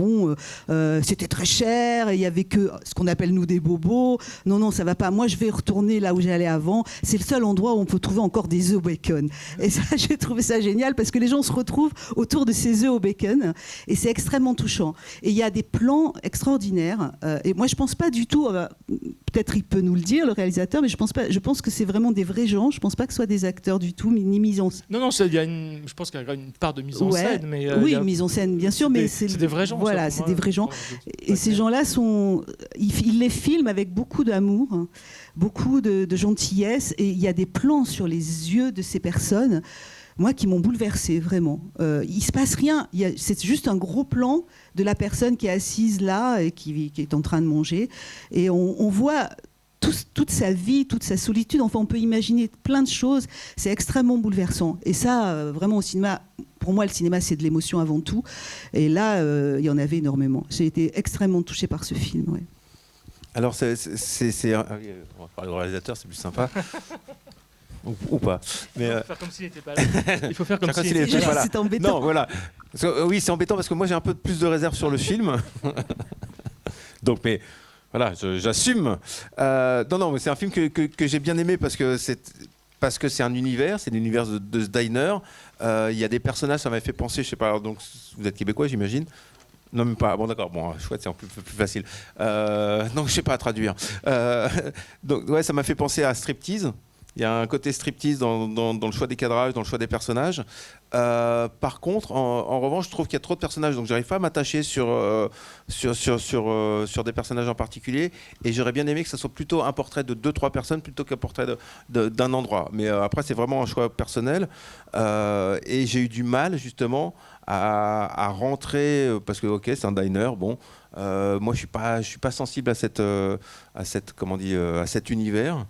c'était très cher. Et il y avait que ce qu'on appelle nous des bobos. Non, ça va pas. Moi je vais retourner là où j'allais avant. C'est le seul endroit où on peut trouver encore des œufs bacon. Et ça, j'ai trouvé ça génial parce que les gens se retrouvent autour de ces œufs au bacon et c'est extrêmement touchant. Et il y a des plans extraordinaires. Et moi, je pense pas du tout. Peut-être il peut nous le dire, le réalisateur, mais je pense pas. Je pense que c'est vraiment des vrais gens. Je pense pas que ce soit des acteurs du tout, ni mise en scène. Non, je pense qu'il y a une part de mise en scène, mais oui, mise en scène, bien sûr, mais c'est des vrais gens. Voilà, c'est des vrais gens. Et ces gens-là ils les filment avec beaucoup d'amour, beaucoup de gentillesse, et il y a des plans sur les yeux de ces personnes. Moi, qui m'ont bouleversée, vraiment. Il se passe rien. C'est juste un gros plan de la personne qui est assise là et qui est en train de manger. Et on voit toute sa vie, toute sa solitude. Enfin, on peut imaginer plein de choses. C'est extrêmement bouleversant. Et ça, vraiment, au cinéma, pour moi, le cinéma, c'est de l'émotion avant tout. Et là, il y en avait énormément. J'ai été extrêmement touchée par ce film. Ouais. Alors, on va parler au réalisateur, c'est plus sympa. Ou pas. Mais il faut faire comme s'il n'était pas là. Il faut faire comme s'il n'était pas là. C'est embêtant. Non, voilà. Oui, c'est embêtant parce que moi j'ai un peu plus de réserve sur le film. Donc, mais voilà, j'assume. Non, mais c'est un film que j'ai bien aimé parce que c'est un univers, c'est l'univers de ce diner. Il y a des personnages, ça m'a fait penser, je sais pas. Donc, vous êtes québécois, j'imagine. Non, même pas. Bon, d'accord. Bon, chouette, c'est un peu plus facile. Donc, je sais pas à traduire. Donc, ouais, ça m'a fait penser à Striptease. Il y a un côté striptease dans le choix des cadrages, dans le choix des personnages. Par contre, en revanche, je trouve qu'il y a trop de personnages, donc j'arrive pas à m'attacher sur des personnages en particulier. Et j'aurais bien aimé que ça soit plutôt un portrait de 2-3 personnes plutôt qu'un portrait d'un endroit. Mais après, c'est vraiment un choix personnel. Et j'ai eu du mal, justement, à rentrer, parce que, ok, c'est un diner, bon. Moi, je suis pas sensible à cet univers.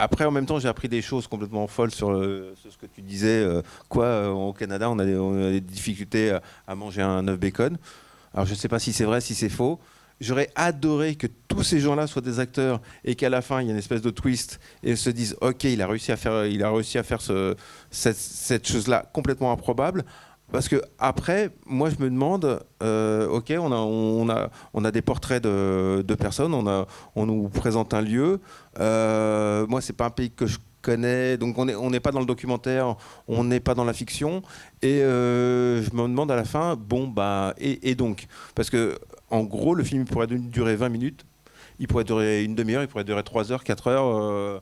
Après, en même temps, j'ai appris des choses complètement folles sur ce que tu disais. Au Canada, on a des difficultés à manger un œuf bacon. Alors, je ne sais pas si c'est vrai, si c'est faux. J'aurais adoré que tous ces gens-là soient des acteurs et qu'à la fin, il y ait une espèce de twist et se disent « Ok, il a réussi à faire cette chose-là complètement improbable ». Parce que après, moi, je me demande, ok, on a des portraits de personnes, on nous présente un lieu. Moi, c'est pas un pays que je connais, donc on n'est pas dans le documentaire, on n'est pas dans la fiction. Et je me demande à la fin, bon, bah, et donc, parce que en gros, le film pourrait durer 20 minutes, il pourrait durer une demi-heure, il pourrait durer 3 heures, 4 heures.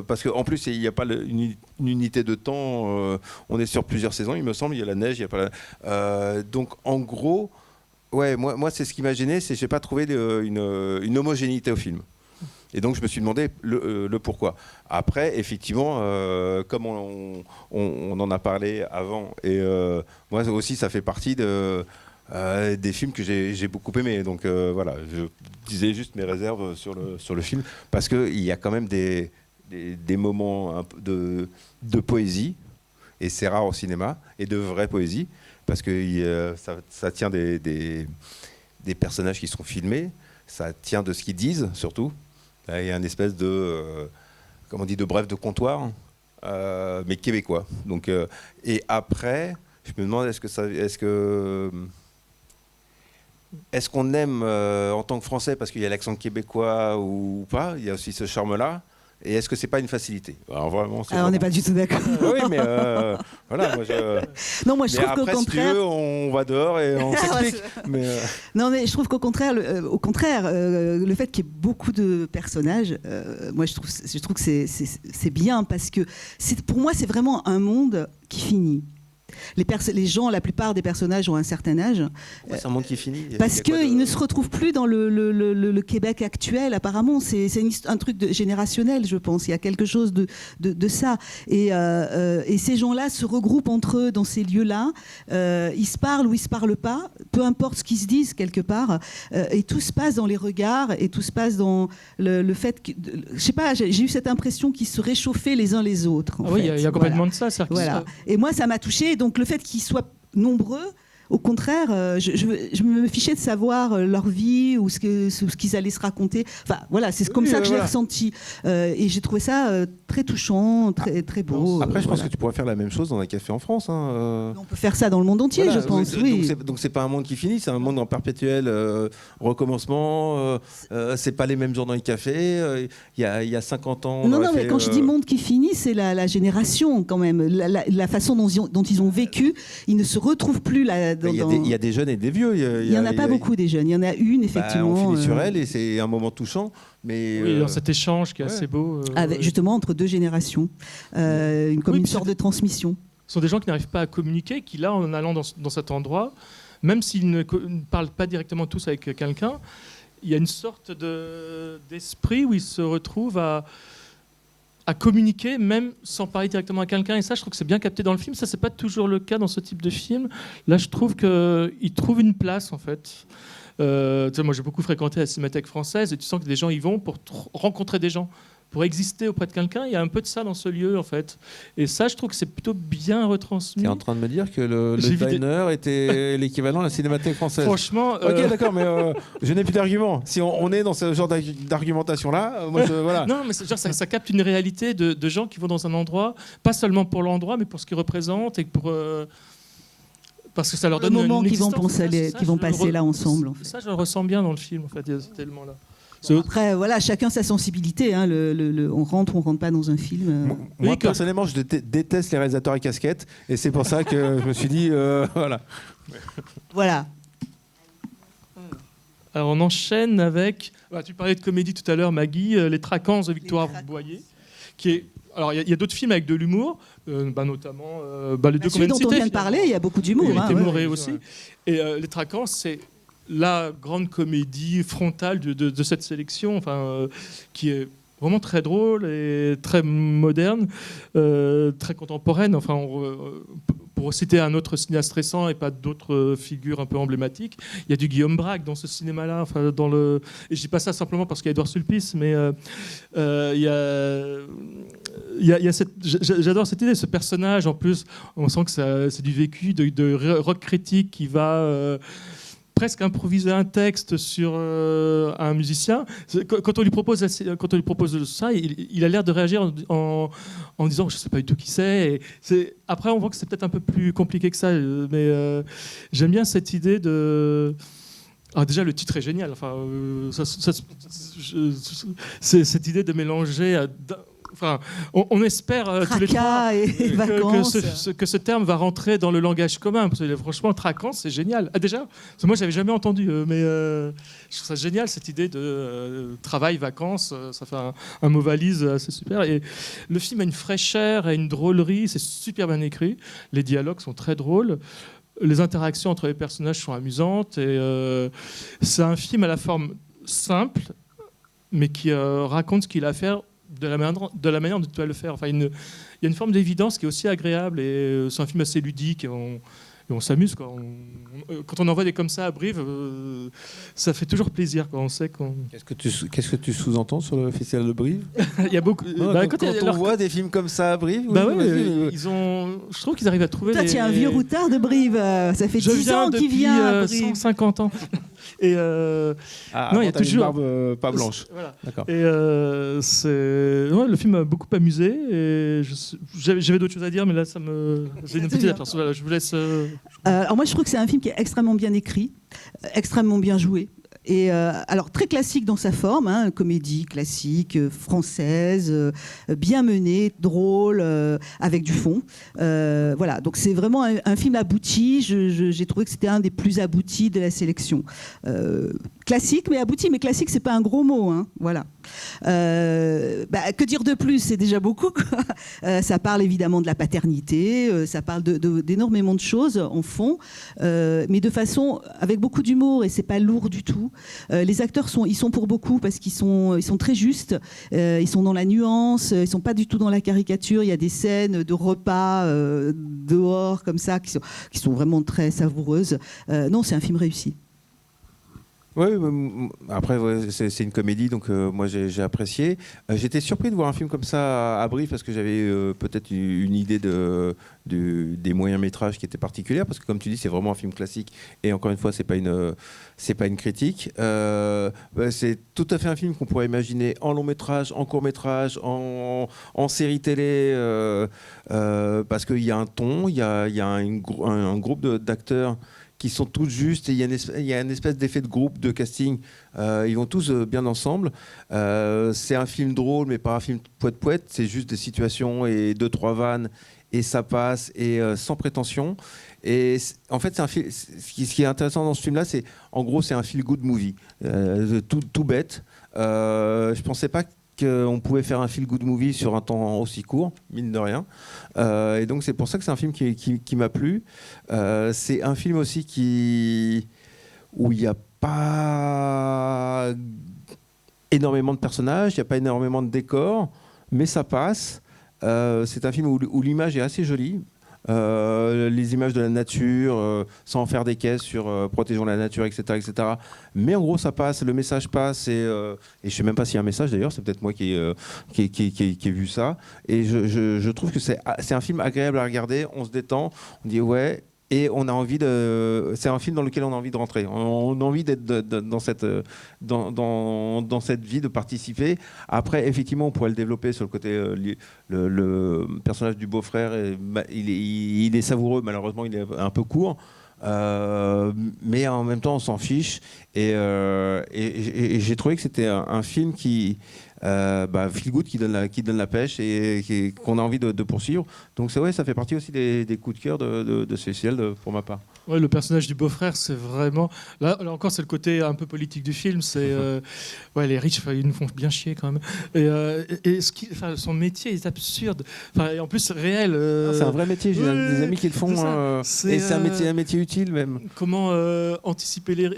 Parce qu'en plus il n'y a pas une unité de temps, on est sur plusieurs saisons il me semble, il y a la neige, il y a pas donc en gros ouais, moi c'est ce qui m'a gêné, c'est que j'ai pas trouvé une homogénéité au film et donc je me suis demandé le pourquoi. Après effectivement comme on en a parlé avant et moi aussi ça fait partie des films que j'ai beaucoup aimés. Donc voilà, je disais juste mes réserves sur le film, parce qu'il y a quand même des moments de poésie, et c'est rare au cinéma, et de vraie poésie, parce que ça tient des personnages qui sont filmés, ça tient de ce qu'ils disent, surtout. Il y a une espèce de bref de comptoir, mais québécois. Donc, et après, je me demande, est-ce qu'on aime en tant que Français parce qu'il y a l'accent québécois ou pas? Il y a aussi ce charme-là. Et est-ce que c'est pas une facilité? Alors vraiment, on n'est pas du tout d'accord. Oui, mais voilà, moi non, moi je trouve qu'au contraire, si tu veux, on va dehors et on s'explique. Non, mais je trouve qu'au contraire, le fait qu'il y ait beaucoup de personnages, moi je trouve que c'est bien, parce que pour moi c'est vraiment un monde qui finit. Les gens, la plupart des personnages ont un certain âge. C'est un monde qui finit. Parce qu'ils ne se retrouvent plus dans le Québec actuel, apparemment. C'est un truc générationnel, je pense. Il y a quelque chose de ça. Et ces gens-là se regroupent entre eux dans ces lieux-là. Ils se parlent ou ils ne se parlent pas, peu importe ce qu'ils se disent quelque part. Et tout se passe dans les regards, et tout se passe dans le fait que... Je sais pas, j'ai eu cette impression qu'ils se réchauffaient les uns les autres. Oui, il y a complètement de ça. Voilà. Et moi, ça m'a touchée. Donc le fait qu'ils soient nombreux, au contraire, je me fichais de savoir leur vie ou ce qu'ils allaient se raconter. Enfin, voilà, c'est comme ça que je l'ai ressenti. Et j'ai trouvé ça très touchant, très beau. Après, je pense que tu pourrais faire la même chose dans un café en France. On peut faire ça dans le monde entier, je pense. Oui. Donc, c'est pas un monde qui finit, c'est un monde en perpétuel recommencement. C'est pas les mêmes jours dans les cafés. Il y a 50 ans. Non, mais quand je dis monde qui finit, c'est la génération, quand même. La façon dont ils ont vécu. Ils ne se retrouvent plus là. Il y a des jeunes et des vieux. Il n'y en a pas beaucoup des jeunes. Il y en a une, effectivement. On finit sur elle et c'est un moment touchant. Mais oui, dans cet échange qui est assez beau. Justement, entre deux générations. Comme une sorte de transmission. Ce sont des gens qui n'arrivent pas à communiquer, qui, là, en allant dans cet endroit, même s'ils ne parlent pas directement tous avec quelqu'un, il y a une sorte d'esprit où ils se retrouvent à communiquer même sans parler directement à quelqu'un, et ça je trouve que c'est bien capté dans le film. Ça c'est pas toujours le cas dans ce type de film. Là je trouve qu'il trouve une place en fait. Moi j'ai beaucoup fréquenté la Cinémathèque française et tu sens que des gens y vont pour rencontrer des gens, pour exister auprès de quelqu'un. Il y a un peu de ça dans ce lieu en fait, et ça je trouve que c'est plutôt bien retransmis. Tu es en train de me dire que le diner était l'équivalent de la Cinémathèque française? Franchement ok d'accord, mais je n'ai plus d'argument. Si on est dans ce genre d'argumentation là, voilà. Non mais ça capte une réalité de gens qui vont dans un endroit, pas seulement pour l'endroit mais pour ce qu'ils représentent, et pour parce que ça leur donne le moment une qu'ils vont passer là ensemble en fait. Ça je le ressens bien dans le film en fait, il y a cet élément là. Après, voilà, chacun sa sensibilité. Hein, on rentre ou on rentre pas dans un film. Moi, personnellement, je déteste les réalisateurs à casquette, et c'est pour ça que je me suis dit, voilà. Voilà. Alors, on enchaîne avec Tu parlais de comédie tout à l'heure, Maggie, Les Traquances de Victoire Boyer, qui est... Alors, il y a d'autres films avec de l'humour, notamment les deux qu'on vient de citer. Dont on vient de parler, il y a beaucoup d'humour. Il était Mouret aussi. Et Les Traquances, c'est la grande comédie frontale de cette sélection, qui est vraiment très drôle et très moderne, très contemporaine. Pour citer un autre cinéaste récent et pas d'autres figures un peu emblématiques, il y a du Guillaume Braque dans ce cinéma-là. Et je dis pas ça simplement parce qu'il y a Édouard Sulpice, mais il y a j'adore cette idée, ce personnage. En plus, on sent que c'est du vécu de rock critique qui va presque improviser un texte sur un musicien. Quand on lui propose ça, il a l'air de réagir en disant je sais pas du tout qui c'est. Après, on voit que c'est peut-être un peu plus compliqué que ça, mais j'aime bien cette idée de... déjà, le titre est génial. C'est cette idée de mélanger... on espère tous les trois que ce terme va rentrer dans le langage commun. Parce que franchement, traquance, c'est génial. Déjà, moi, j'avais jamais entendu, mais je trouve ça génial, cette idée de travail, vacances. Ça fait un mot valise assez super. Et le film a une fraîcheur et une drôlerie. C'est super bien écrit. Les dialogues sont très drôles. Les interactions entre les personnages sont amusantes. Et c'est un film à la forme simple, mais qui raconte ce qu'il a à faire de la manière dont tu vas le faire. Il y a une forme d'évidence qui est aussi agréable, et c'est un film assez ludique, et on s'amuse. Quand on envoie des comme ça à Brive, ça fait toujours plaisir quand on sait qu'on... Qu'est-ce que tu sous-entends sur le festival de Brive? Il y a beaucoup... quand on voit des films comme ça à Brive... je trouve qu'ils arrivent à trouver... Toi, tu es un vieux routard de Brive. Ça fait 10 ans qu'il vient à Brive. 150 ans. Et non, il y a toujours une barbe pas blanche. Voilà. D'accord. Et le film m'a beaucoup amusé. Et j'avais d'autres choses à dire, mais là, j'ai une petite aperçu. Voilà, je vous laisse. Alors moi, je trouve que c'est un film qui est extrêmement bien écrit, extrêmement bien joué. Et alors très classique dans sa forme, comédie classique française, bien menée, drôle, avec du fond. Voilà, donc c'est vraiment un film abouti. J'ai trouvé que c'était un des plus aboutis de la sélection. Classique, mais abouti. Mais classique, c'est pas un gros mot, voilà. Que dire de plus? C'est déjà beaucoup, quoi. Ça parle évidemment de la paternité, ça parle d'énormément de choses en fond, mais de façon avec beaucoup d'humour, et c'est pas lourd du tout. Les acteurs ils sont pour beaucoup parce qu'ils sont très justes, ils sont dans la nuance, ils sont pas du tout dans la caricature. Il y a des scènes de repas dehors comme ça qui sont vraiment très savoureuses. Non, c'est un film réussi. Oui, après c'est une comédie, donc moi j'ai apprécié. J'étais surpris de voir un film comme ça à Brive, parce que j'avais peut-être une idée des moyens métrages qui étaient particulières, parce que comme tu dis, c'est vraiment un film classique, et encore une fois, c'est pas une critique. C'est tout à fait un film qu'on pourrait imaginer en long métrage, en court métrage, en série télé, parce qu'il y a un ton, il y a un groupe d'acteurs qui sont tous justes, et il y a une espèce d'effet de groupe, de casting. Ils vont tous bien ensemble. C'est un film drôle, mais pas un film poète-poète. C'est juste des situations et 2-3 vannes, et ça passe, et sans prétention. Et en fait, c'est un film. Ce qui est intéressant dans ce film-là, c'est en gros, c'est un feel-good movie, tout bête. Je pensais pas qu'on pouvait faire un feel-good movie sur un temps aussi court, mine de rien. Et donc c'est pour ça que c'est un film qui m'a plu. C'est un film aussi où il n'y a pas énormément de personnages, il n'y a pas énormément de décors, mais ça passe. C'est un film où l'image est assez jolie. Les images de la nature, sans faire des caisses sur protégeons la nature, etc., etc. Mais en gros, ça passe, le message passe, et je sais même pas s'il y a un message d'ailleurs, c'est peut-être moi qui ai vu ça. Et je trouve que c'est un film agréable à regarder, on se détend, on dit ouais. Et on a envie c'est un film dans lequel on a envie de rentrer. On a envie d'être dans cette vie, de participer. Après, effectivement, on pourrait le développer sur le côté le personnage du beau-frère. Il est savoureux, malheureusement, il est un peu court. Mais en même temps, on s'en fiche. Et j'ai trouvé que c'était un film qui feel good, qui donne la pêche, et qu'on a envie de poursuivre. Donc ça fait partie aussi des coups de cœur de ce festival pour ma part. Ouais, le personnage du beau-frère, c'est vraiment... Là encore, c'est le côté un peu politique du film. C'est ouais, les riches, ils nous font bien chier quand même. Et son métier est absurde. Et en plus, réel. C'est un vrai métier. J'ai des amis qui le font. Et c'est un métier utile même. Comment anticiper les...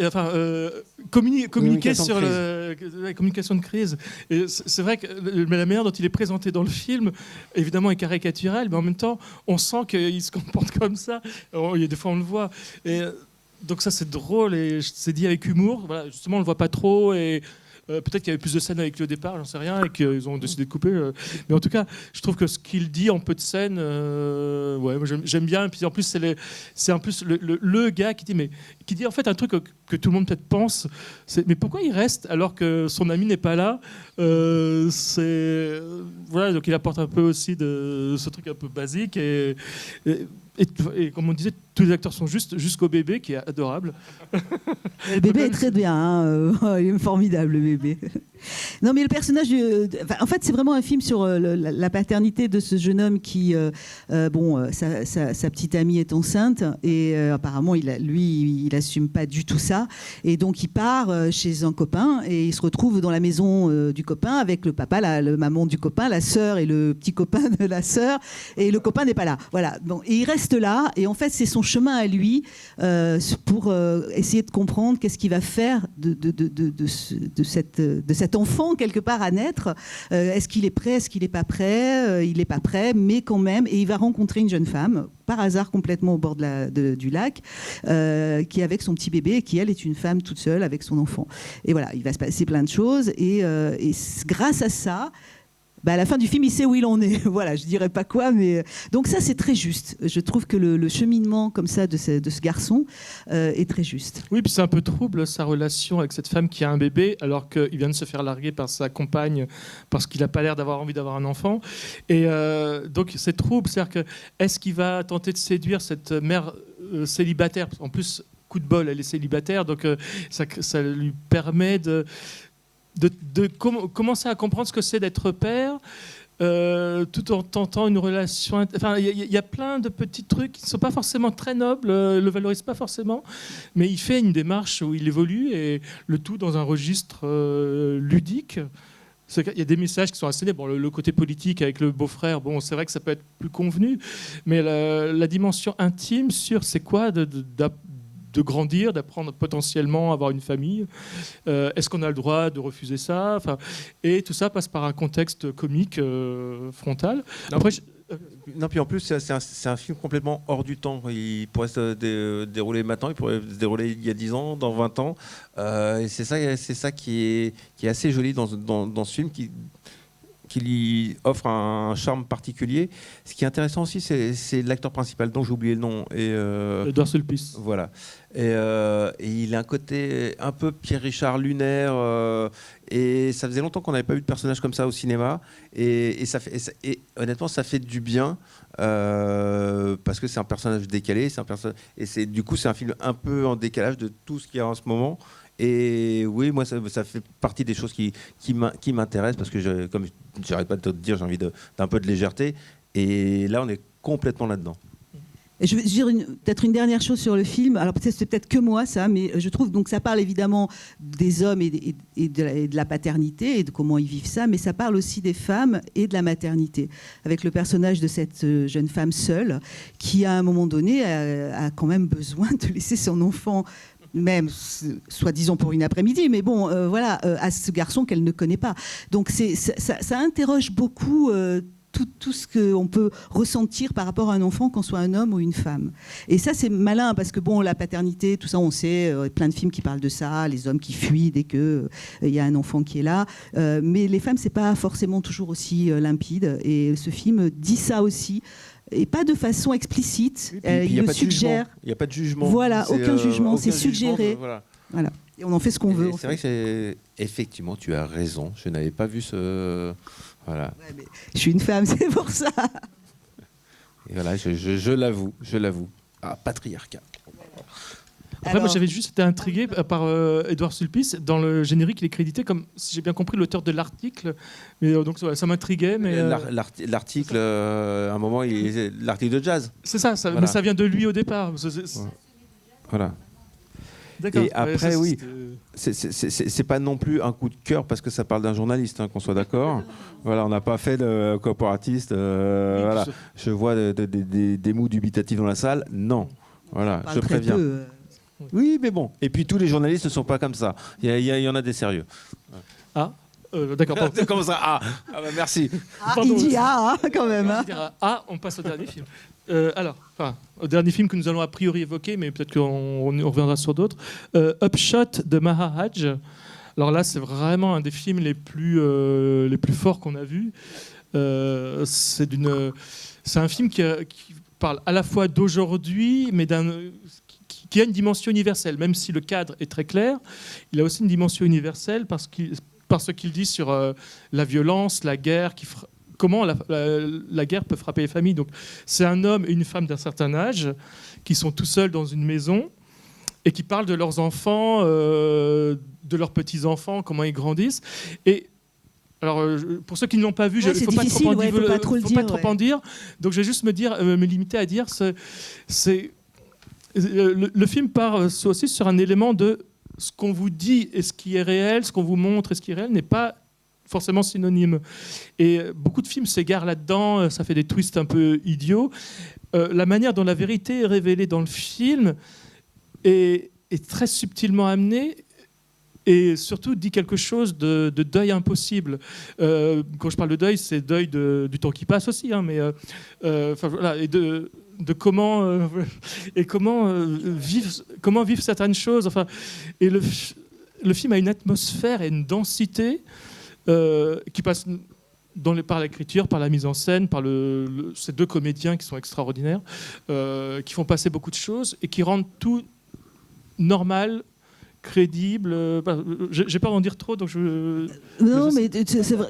communiquer sur la communication de crise. Et c'est vrai que la manière dont il est présenté dans le film, évidemment, est caricaturelle, mais en même temps, on sent qu'il se comporte comme ça. Il y a des fois, on le voit. Et donc ça, c'est drôle et c'est dit avec humour. Voilà, justement, on le voit pas trop et peut-être qu'il y avait plus de scènes avec lui au départ, j'en sais rien, et qu'ils ont décidé de couper. Mais en tout cas, je trouve que ce qu'il dit en peu de scènes, ouais, moi, j'aime bien. Et puis en plus, c'est en plus le gars qui dit en fait un truc que tout le monde peut-être pense. Mais pourquoi il reste alors que son ami n'est pas là? Voilà, donc il apporte un peu aussi de ce truc un peu basique et comme on disait, tous les acteurs sont jusqu'au bébé qui est adorable. Le bébé est très bien, hein, il est formidable, le bébé. Non, mais le personnage, en fait, c'est vraiment un film sur la paternité de ce jeune homme qui, sa petite amie est enceinte et apparemment, il assume pas du tout ça. Et donc, il part chez un copain et il se retrouve dans la maison du copain avec le papa, la maman du copain, la sœur et le petit copain de la sœur. Et le copain n'est pas là. Voilà. Donc, et il reste là. Et en fait, c'est son chemin à lui pour essayer de comprendre qu'est-ce qu'il va faire de cet enfant quelque part à naître. Est-ce qu'il est prêt? Est-ce qu'il n'est pas prêt? Il n'est pas prêt, mais quand même. Et il va rencontrer une jeune femme, par hasard complètement au bord du lac, qui est avec son petit bébé et qui, elle, est une femme toute seule avec son enfant. Et voilà, il va se passer plein de choses. Et grâce à ça, à la fin du film, il sait où il en est. Voilà, je dirais pas quoi, mais donc ça, c'est très juste. Je trouve que le cheminement comme ça de ce garçon est très juste. Oui, puis c'est un peu trouble sa relation avec cette femme qui a un bébé, alors qu'il vient de se faire larguer par sa compagne parce qu'il n'a pas l'air d'avoir envie d'avoir un enfant. Et donc c'est trouble, c'est-à-dire que est-ce qu'il va tenter de séduire cette mère célibataire? En plus, coup de bol, elle est célibataire, donc ça lui permet de commencer à comprendre ce que c'est d'être père, tout en tentant une relation... Enfin, il y a plein de petits trucs qui ne sont pas forcément très nobles, le valorise pas forcément, mais il fait une démarche où il évolue, et le tout dans un registre ludique. Il y a des messages qui sont assez nets. Bon, le côté politique avec le beau-frère, bon, c'est vrai que ça peut être plus convenu, mais la dimension intime sur c'est quoi de grandir, d'apprendre potentiellement à avoir une famille. Est-ce qu'on a le droit de refuser ça? Et tout ça passe par un contexte comique frontal. Après, non, puis en plus, c'est un film complètement hors du temps. Il pourrait se dérouler maintenant, il pourrait se dérouler il y a 10 ans, dans 20 ans. Et c'est ça qui est assez joli dans ce film, qui lui offre un charme particulier. Ce qui est intéressant aussi, c'est l'acteur principal, dont j'ai oublié le nom. Edouard Sulpice. Voilà. Et il a un côté un peu Pierre-Richard lunaire. Et ça faisait longtemps qu'on n'avait pas eu de personnage comme ça au cinéma. Et honnêtement, ça fait du bien. Parce que c'est un personnage décalé. Du coup, c'est un film un peu en décalage de tout ce qu'il y a en ce moment. Et oui, moi, ça fait partie des choses qui m'intéressent, parce que, comme j'arrête pas de te dire, j'ai envie d'un peu de légèreté. Et là, on est complètement là-dedans. Et je veux dire peut-être une dernière chose sur le film. Alors c'est peut-être que moi ça, mais je trouve donc ça parle évidemment des hommes et de la paternité et de comment ils vivent ça, mais ça parle aussi des femmes et de la maternité, avec le personnage de cette jeune femme seule qui à un moment donné a quand même besoin de laisser son enfant, même soi-disant pour une après-midi, mais bon, à ce garçon qu'elle ne connaît pas. Donc ça interroge beaucoup tout ce qu'on peut ressentir par rapport à un enfant, qu'on soit un homme ou une femme. Et ça, c'est malin, parce que bon, la paternité, tout ça, on sait, plein de films qui parlent de ça, les hommes qui fuient dès qu'il y a un enfant qui est là. Mais les femmes, c'est pas forcément toujours aussi limpide. Et ce film dit ça aussi. Et pas de façon explicite. Il le suggère. Il n'y a pas de jugement. Voilà, aucun jugement. C'est suggéré. Voilà. Et on en fait ce qu'on veut. C'est vrai que effectivement, tu as raison. Je n'avais pas vu ce... Voilà. Ouais, mais je suis une femme, c'est pour ça. Et voilà, je l'avoue. Ah, patriarcat. Après, moi, j'avais juste été intrigué par Edouard Sulpice. Dans le générique, il est crédité comme, si j'ai bien compris, l'auteur de l'article. Mais donc, ça m'intriguait. Mais l'article, à un moment, l'article de jazz. C'est ça, voilà. Mais ça vient de lui au départ. Voilà. D'accord. Et après, oui, c'est pas non plus un coup de cœur parce que ça parle d'un journaliste, hein, qu'on soit d'accord. Voilà, on n'a pas fait le corporatiste. Voilà, je vois des mous dubitatifs dans la salle. Non, voilà, je préviens. Oui, mais bon. Et puis tous les journalistes ne sont pas comme ça. Il y en a des sérieux. Ah. D'accord. Comment ça? Ah, bah merci. Il dit quand même. Hein. On passe au dernier film. Au dernier film que nous allons a priori évoquer, mais peut-être qu'on reviendra sur d'autres. Upshot de Maha Hadj. Alors là, c'est vraiment un des films les plus forts qu'on a vus. C'est un film qui parle à la fois d'aujourd'hui, mais qui a une dimension universelle. Même si le cadre est très clair, il a aussi une dimension universelle par ce qu'il dit sur la violence, la guerre, comment la guerre peut frapper les familles. Donc, c'est un homme et une femme d'un certain âge qui sont tout seuls dans une maison et qui parlent de leurs enfants, de leurs petits-enfants, comment ils grandissent. Et alors, pour ceux qui ne l'ont pas vu, il ne faut pas trop en dire. Donc, je vais juste me limiter à dire le film part aussi sur un élément de ce qu'on vous dit et ce qui est réel, ce qu'on vous montre et ce qui est réel n'est pas forcément synonyme. Et beaucoup de films s'égarent là-dedans, ça fait des twists un peu idiots. La manière dont la vérité est révélée dans le film est très subtilement amenée et surtout dit quelque chose de deuil impossible. Quand je parle de deuil, c'est deuil du temps qui passe aussi, hein, mais voilà, et de comment vivre certaines choses. Enfin, et le film a une atmosphère et une densité qui passe par l'écriture, par la mise en scène, par ces deux comédiens qui sont extraordinaires, qui font passer beaucoup de choses et qui rendent tout normal, crédible. J'ai peur d'en dire trop, donc Non, mais c'est vrai.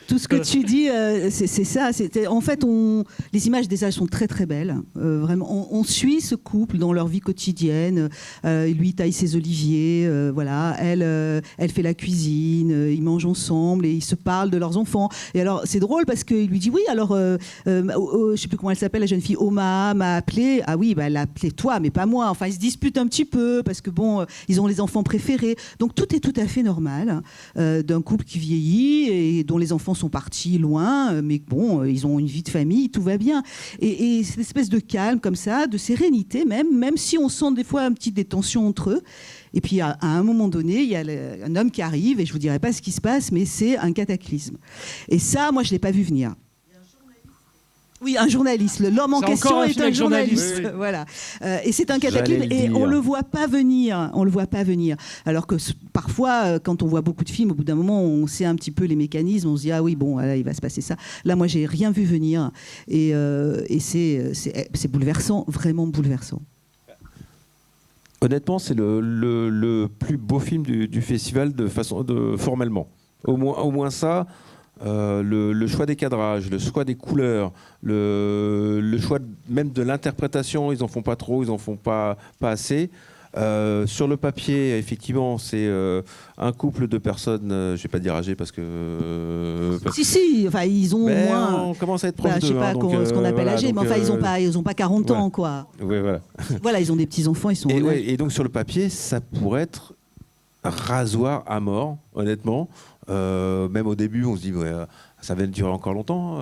Tout ce que tu dis, c'est ça. En fait, les images des âges sont très très belles. Vraiment, on suit ce couple dans leur vie quotidienne. Lui taille ses oliviers, voilà. Elle fait la cuisine. Ils mangent ensemble et ils se parlent de leurs enfants. Et alors, c'est drôle parce qu'il lui dit oui. Alors, je sais plus comment elle s'appelle, la jeune fille. Oma m'a appelé. Ah oui, bah, elle a appelé toi, mais pas moi. Enfin, ils se disputent un petit peu parce que bon, ils ont les enfants préférés. Donc tout est tout à fait normal d'un couple qui vieillit et dont les enfants sont partis loin, mais bon, ils ont une vie de famille, tout va bien. Et cette espèce de calme comme ça, de sérénité même si on sent des fois un petit détention entre eux. Et puis à un moment donné, il y a un homme qui arrive et je vous dirai pas ce qui se passe, mais c'est un cataclysme. Et ça, moi, je l'ai pas vu venir. Oui, un journaliste. L'homme en question est un journaliste. Oui. Voilà. Et c'est un cataclysme et on le voit pas venir. On le voit pas venir. Alors que parfois, quand on voit beaucoup de films, au bout d'un moment, on sait un petit peu les mécanismes. On se dit ah oui, bon, là, il va se passer ça. Là, moi, j'ai rien vu venir et c'est bouleversant, vraiment bouleversant. Honnêtement, c'est le plus beau film du festival formellement. Au moins ça. Le choix des cadrages, le choix des couleurs, le choix même de l'interprétation, ils en font pas trop, ils en font pas assez. Sur le papier, effectivement, c'est un couple de personnes, je vais pas dire âgées parce que. Si, enfin, ils ont mais moins. On commence à être proche je sais pas ce qu'on appelle âgés, mais enfin, ils ont pas 40 ans, quoi. Oui, voilà. Voilà, ils ont des petits enfants, ils sont. Et donc sur le papier, ça pourrait être rasoir à mort, honnêtement. Même au début, on se dit ça va durer encore longtemps.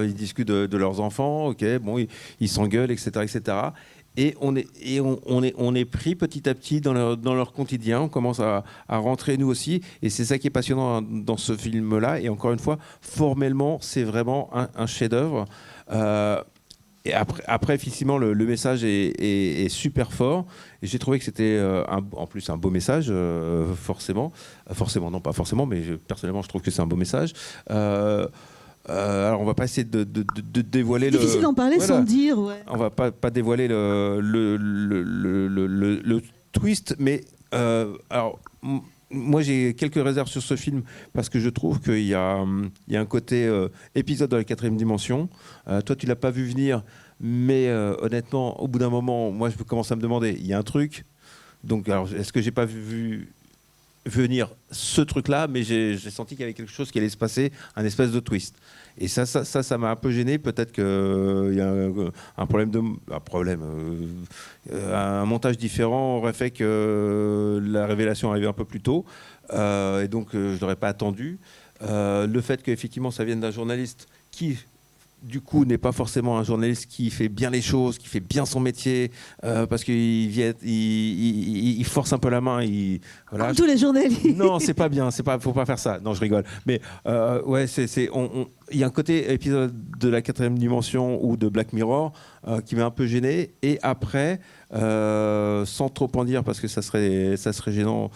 Ils discutent de leurs enfants, ok, bon, ils s'engueulent, etc., etc. Et on est pris petit à petit dans leur quotidien. On commence à rentrer nous aussi, et c'est ça qui est passionnant dans ce film-là. Et encore une fois, formellement, c'est vraiment un chef-d'œuvre. Et après, effectivement, le message est super fort. Et j'ai trouvé que c'était en plus un beau message, forcément. Forcément, non pas forcément, mais personnellement, je trouve que c'est un beau message. Alors, on va pas essayer de dévoiler le... C'est difficile d'en parler sans dire. Ouais. On va pas dévoiler le twist, mais alors... Moi, j'ai quelques réserves sur ce film parce que je trouve qu'il y a un côté épisode de la 4e dimension. Toi, tu l'as pas vu venir, mais honnêtement, au bout d'un moment, moi, je commence à me demander, il y a un truc. Donc, alors, est-ce que j'ai pas vu venir ce truc-là, mais j'ai senti qu'il y avait quelque chose qui allait se passer, un espèce de twist. Et ça m'a un peu gêné. Peut-être qu'il y a un montage différent aurait fait que la révélation arrivait un peu plus tôt, et donc je l'aurais pas attendu. Le fait qu'effectivement ça vienne d'un journaliste qui du coup n'est pas forcément un journaliste qui fait bien les choses, qui fait bien son métier, parce qu'il force un peu la main. Voilà. Comme tous les journalistes. Non, c'est pas bien, faut pas faire ça. Non, je rigole. Mais ouais, il y a un côté épisode de la 4e dimension ou de Black Mirror qui m'a un peu gêné. Et après, sans trop en dire parce que ça serait gênant,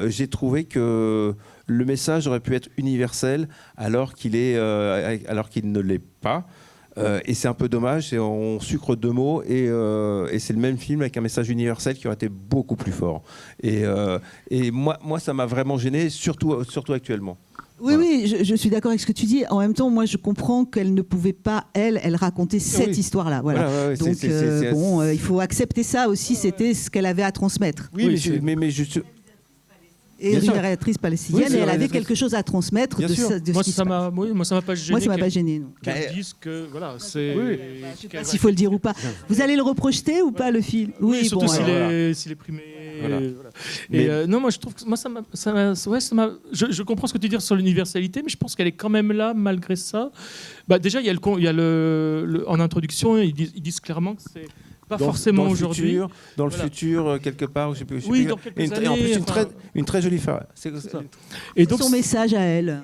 j'ai trouvé que le message aurait pu être universel alors qu'il ne l'est pas. Et c'est un peu dommage, on sucre 2 mots et c'est le même film avec un message universel qui aurait été beaucoup plus fort. Et moi, ça m'a vraiment gêné, surtout actuellement. Oui, voilà. Oui, je suis d'accord avec ce que tu dis. En même temps, moi, je comprends qu'elle ne pouvait pas, elle raconter cette histoire-là. Voilà. Ouais, donc, il faut accepter ça aussi. C'était ce qu'elle avait à transmettre. Oui, mais je... Et une réalisatrice palestinienne, et elle avait quelque chose à transmettre de moi, ça m'a pas gêné. Moi, ça m'a pas gêné. Qu'elle dise que voilà, c'est. Oui. Je sais pas s'il faut le dire ou pas. Vous allez le reprojeter ou pas, le film? Oui, surtout s'il est primé. Voilà. Et non, moi je trouve que je comprends ce que tu dis sur l'universalité, mais je pense qu'elle est quand même là malgré ça. Déjà, il y a en introduction, ils disent clairement que c'est pas forcément aujourd'hui. Dans le futur, quelque part, je sais plus. Oui, dans quelques années. Et en plus, une très jolie phrase. Et donc, son message à elle.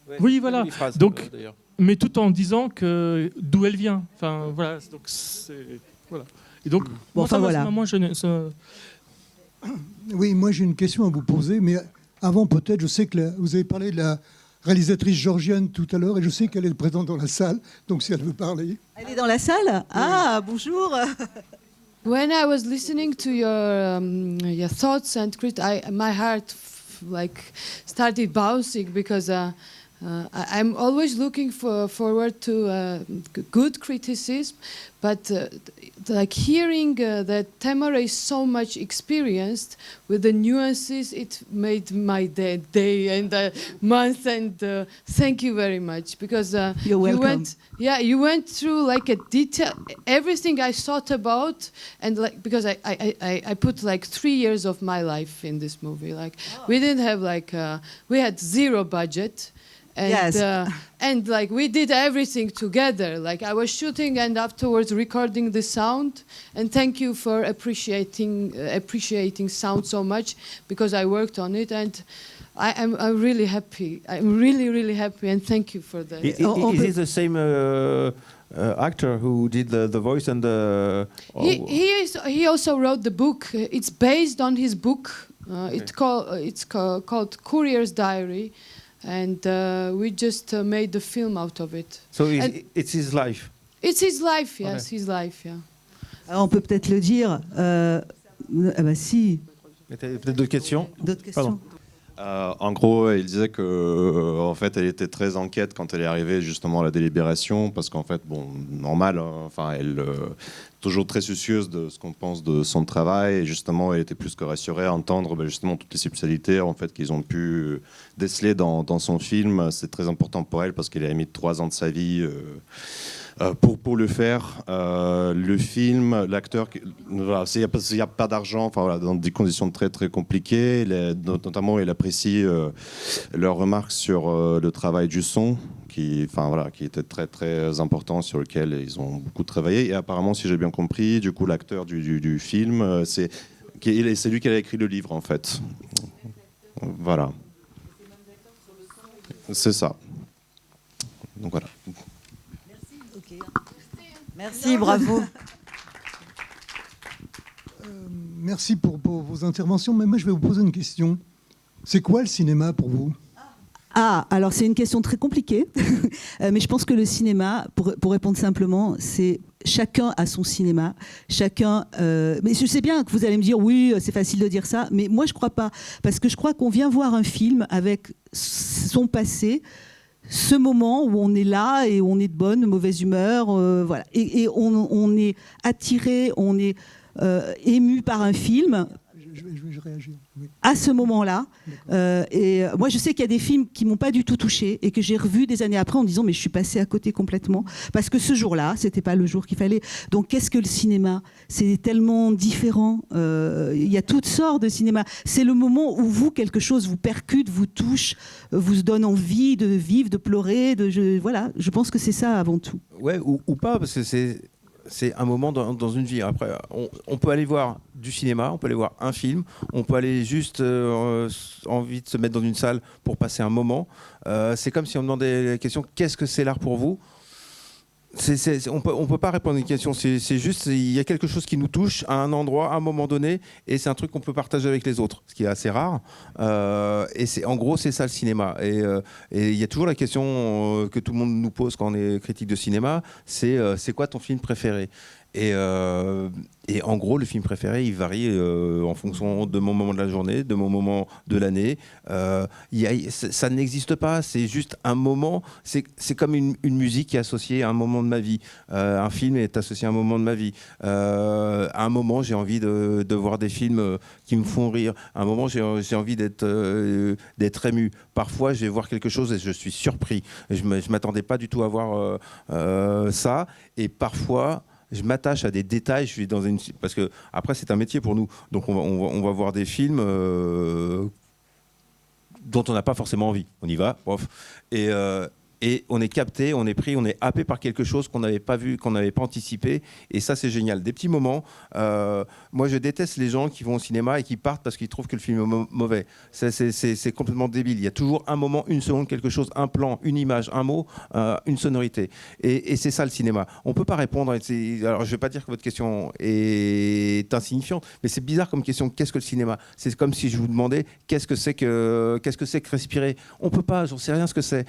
Ouais, oui, voilà. Phrase, donc, mais tout en disant que d'où elle vient. Enfin, voilà. Donc, voilà. Et donc, Oui, moi j'ai une question à vous poser, mais avant peut-être, je sais que vous avez parlé de la réalisatrice georgienne tout à l'heure et je sais qu'elle est présente dans la salle, donc si elle veut parler. Elle est dans la salle? Ah, bonjour. When I was listening to your thoughts and my heart started bouncing because I'm always looking forward to good criticism, but hearing that Tamara is so much experienced with the nuances, it made my day and month. And thank you very much because you're welcome. You went through a detail everything I thought about, and because I put 3 years of my life in this movie. We didn't have we had 0 budget. And, yes. And we did everything together. I was shooting and afterwards recording the sound. And thank you for appreciating sound so much because I worked on it and I'm really happy. I'm really, really happy and thank you for that. Is it the same actor who did the voice and the? He also wrote the book. It's based on his book. It's called Courier's Diary. And we just made the film out of it. So it's his life? It's his life, yes, okay. His life, yeah. Alors on peut peut-être le dire. Si. Peut-être d'autres questions? D'autres questions? En gros, il disait que, en fait, elle était très inquiète quand elle est arrivée justement à la délibération, parce qu'en fait, normal, elle toujours très soucieuse de ce qu'on pense de son travail, et justement, elle était plus que rassurée à entendre justement toutes les subtilités en fait qu'ils ont pu déceler dans son film. C'est très important pour elle parce qu'elle a mis 3 ans de sa vie. Pour le faire, le film, l'acteur, s'il n'y a pas d'argent, dans des conditions très très compliquées, notamment il apprécie leurs remarques sur le travail du son, qui était très très important, sur lequel ils ont beaucoup travaillé. Et apparemment, si j'ai bien compris, du coup l'acteur du film, c'est lui qui a écrit le livre en fait. Voilà. C'est ça. Donc voilà. Merci, bravo. Merci pour vos interventions, mais moi je vais vous poser une question. C'est quoi le cinéma pour vous ? Alors c'est une question très compliquée, mais je pense que le cinéma, pour répondre simplement, c'est chacun a son cinéma, chacun... mais je sais bien que vous allez me dire, oui, c'est facile de dire ça, mais moi je crois pas, parce que je crois qu'on vient voir un film avec son passé, ce moment où on est là et où on est de bonne, de mauvaise humeur, voilà. Et on est attiré, on est ému par un film vais réagir. Oui. À ce moment-là. Et moi, je sais qu'il y a des films qui m'ont pas du tout touché et que j'ai revus des années après en disant mais je suis passée à côté complètement parce que ce jour-là, c'était pas le jour qu'il fallait. Donc qu'est-ce que le cinéma? C'est tellement différent. Il y a toutes sortes de cinéma. C'est le moment où quelque chose vous percute, vous touche, vous donne envie de vivre, de pleurer. Voilà. Je pense que c'est ça avant tout. Ouais, ou pas, parce que c'est un moment dans une vie. Après, on peut aller voir du cinéma, on peut aller voir un film, on peut aller juste envie de se mettre dans une salle pour passer un moment. C'est comme si on demandait la question « Qu'est-ce que c'est l'art pour vous ?» On peut pas répondre à une question. C'est juste, il y a quelque chose qui nous touche à un endroit, à un moment donné, et c'est un truc qu'on peut partager avec les autres, ce qui est assez rare. Et en gros, c'est ça le cinéma. Et il y a toujours la question que tout le monde nous pose quand on est critique de cinéma, c'est quoi ton film préféré ? Et en gros, le film préféré, il varie en fonction de mon moment de la journée, de mon moment de l'année. Ça n'existe pas, c'est juste un moment. C'est comme une musique qui est associée à un moment de ma vie. Un film est associé à un moment de ma vie. À un moment, j'ai envie de voir des films qui me font rire. À un moment, j'ai envie d'être ému. Parfois, je vais voir quelque chose et je suis surpris. Je ne m'attendais pas du tout à voir ça. Et parfois... je m'attache à des détails, je suis dans parce que après c'est un métier pour nous, donc on va voir des films dont on n'a pas forcément envie. On y va, et on est capté, on est pris, on est happé par quelque chose qu'on n'avait pas vu, qu'on n'avait pas anticipé, et ça c'est génial. Des petits moments. Moi je déteste les gens qui vont au cinéma et qui partent parce qu'ils trouvent que le film est mauvais. C'est complètement débile. Il y a toujours un moment, une seconde, quelque chose, un plan, une image, un mot, une sonorité. Et c'est ça le cinéma. On peut pas répondre. Alors je vais pas dire que votre question est insignifiante, mais c'est bizarre comme question. Qu'est-ce que le cinéma ? C'est comme si je vous demandais qu'est-ce que c'est que respirer. On peut pas. J'en sais rien ce que c'est.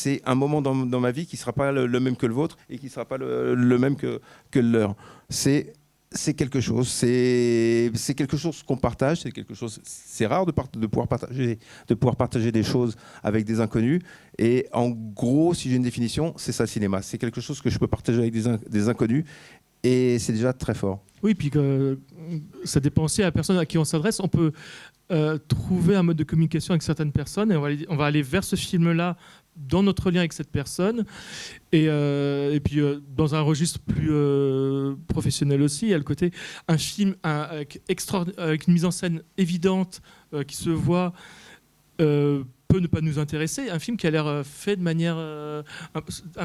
C'est un moment dans ma vie qui ne sera pas le même que le vôtre et qui ne sera pas le même que le leur. C'est quelque chose. C'est quelque chose qu'on partage. C'est rare de pouvoir partager des choses avec des inconnus. Et en gros, si j'ai une définition, c'est ça le cinéma. C'est quelque chose que je peux partager avec des inconnus. Et c'est déjà très fort. Oui, puis ça dépend aussi à la personne à qui on s'adresse. On peut trouver un mode de communication avec certaines personnes et on va aller vers ce film-là dans notre lien avec cette personne. Et puis dans un registre plus professionnel aussi, il y a le côté un film avec une mise en scène évidente qui se voit peut ne pas nous intéresser. Un film qui a l'air fait de manière... un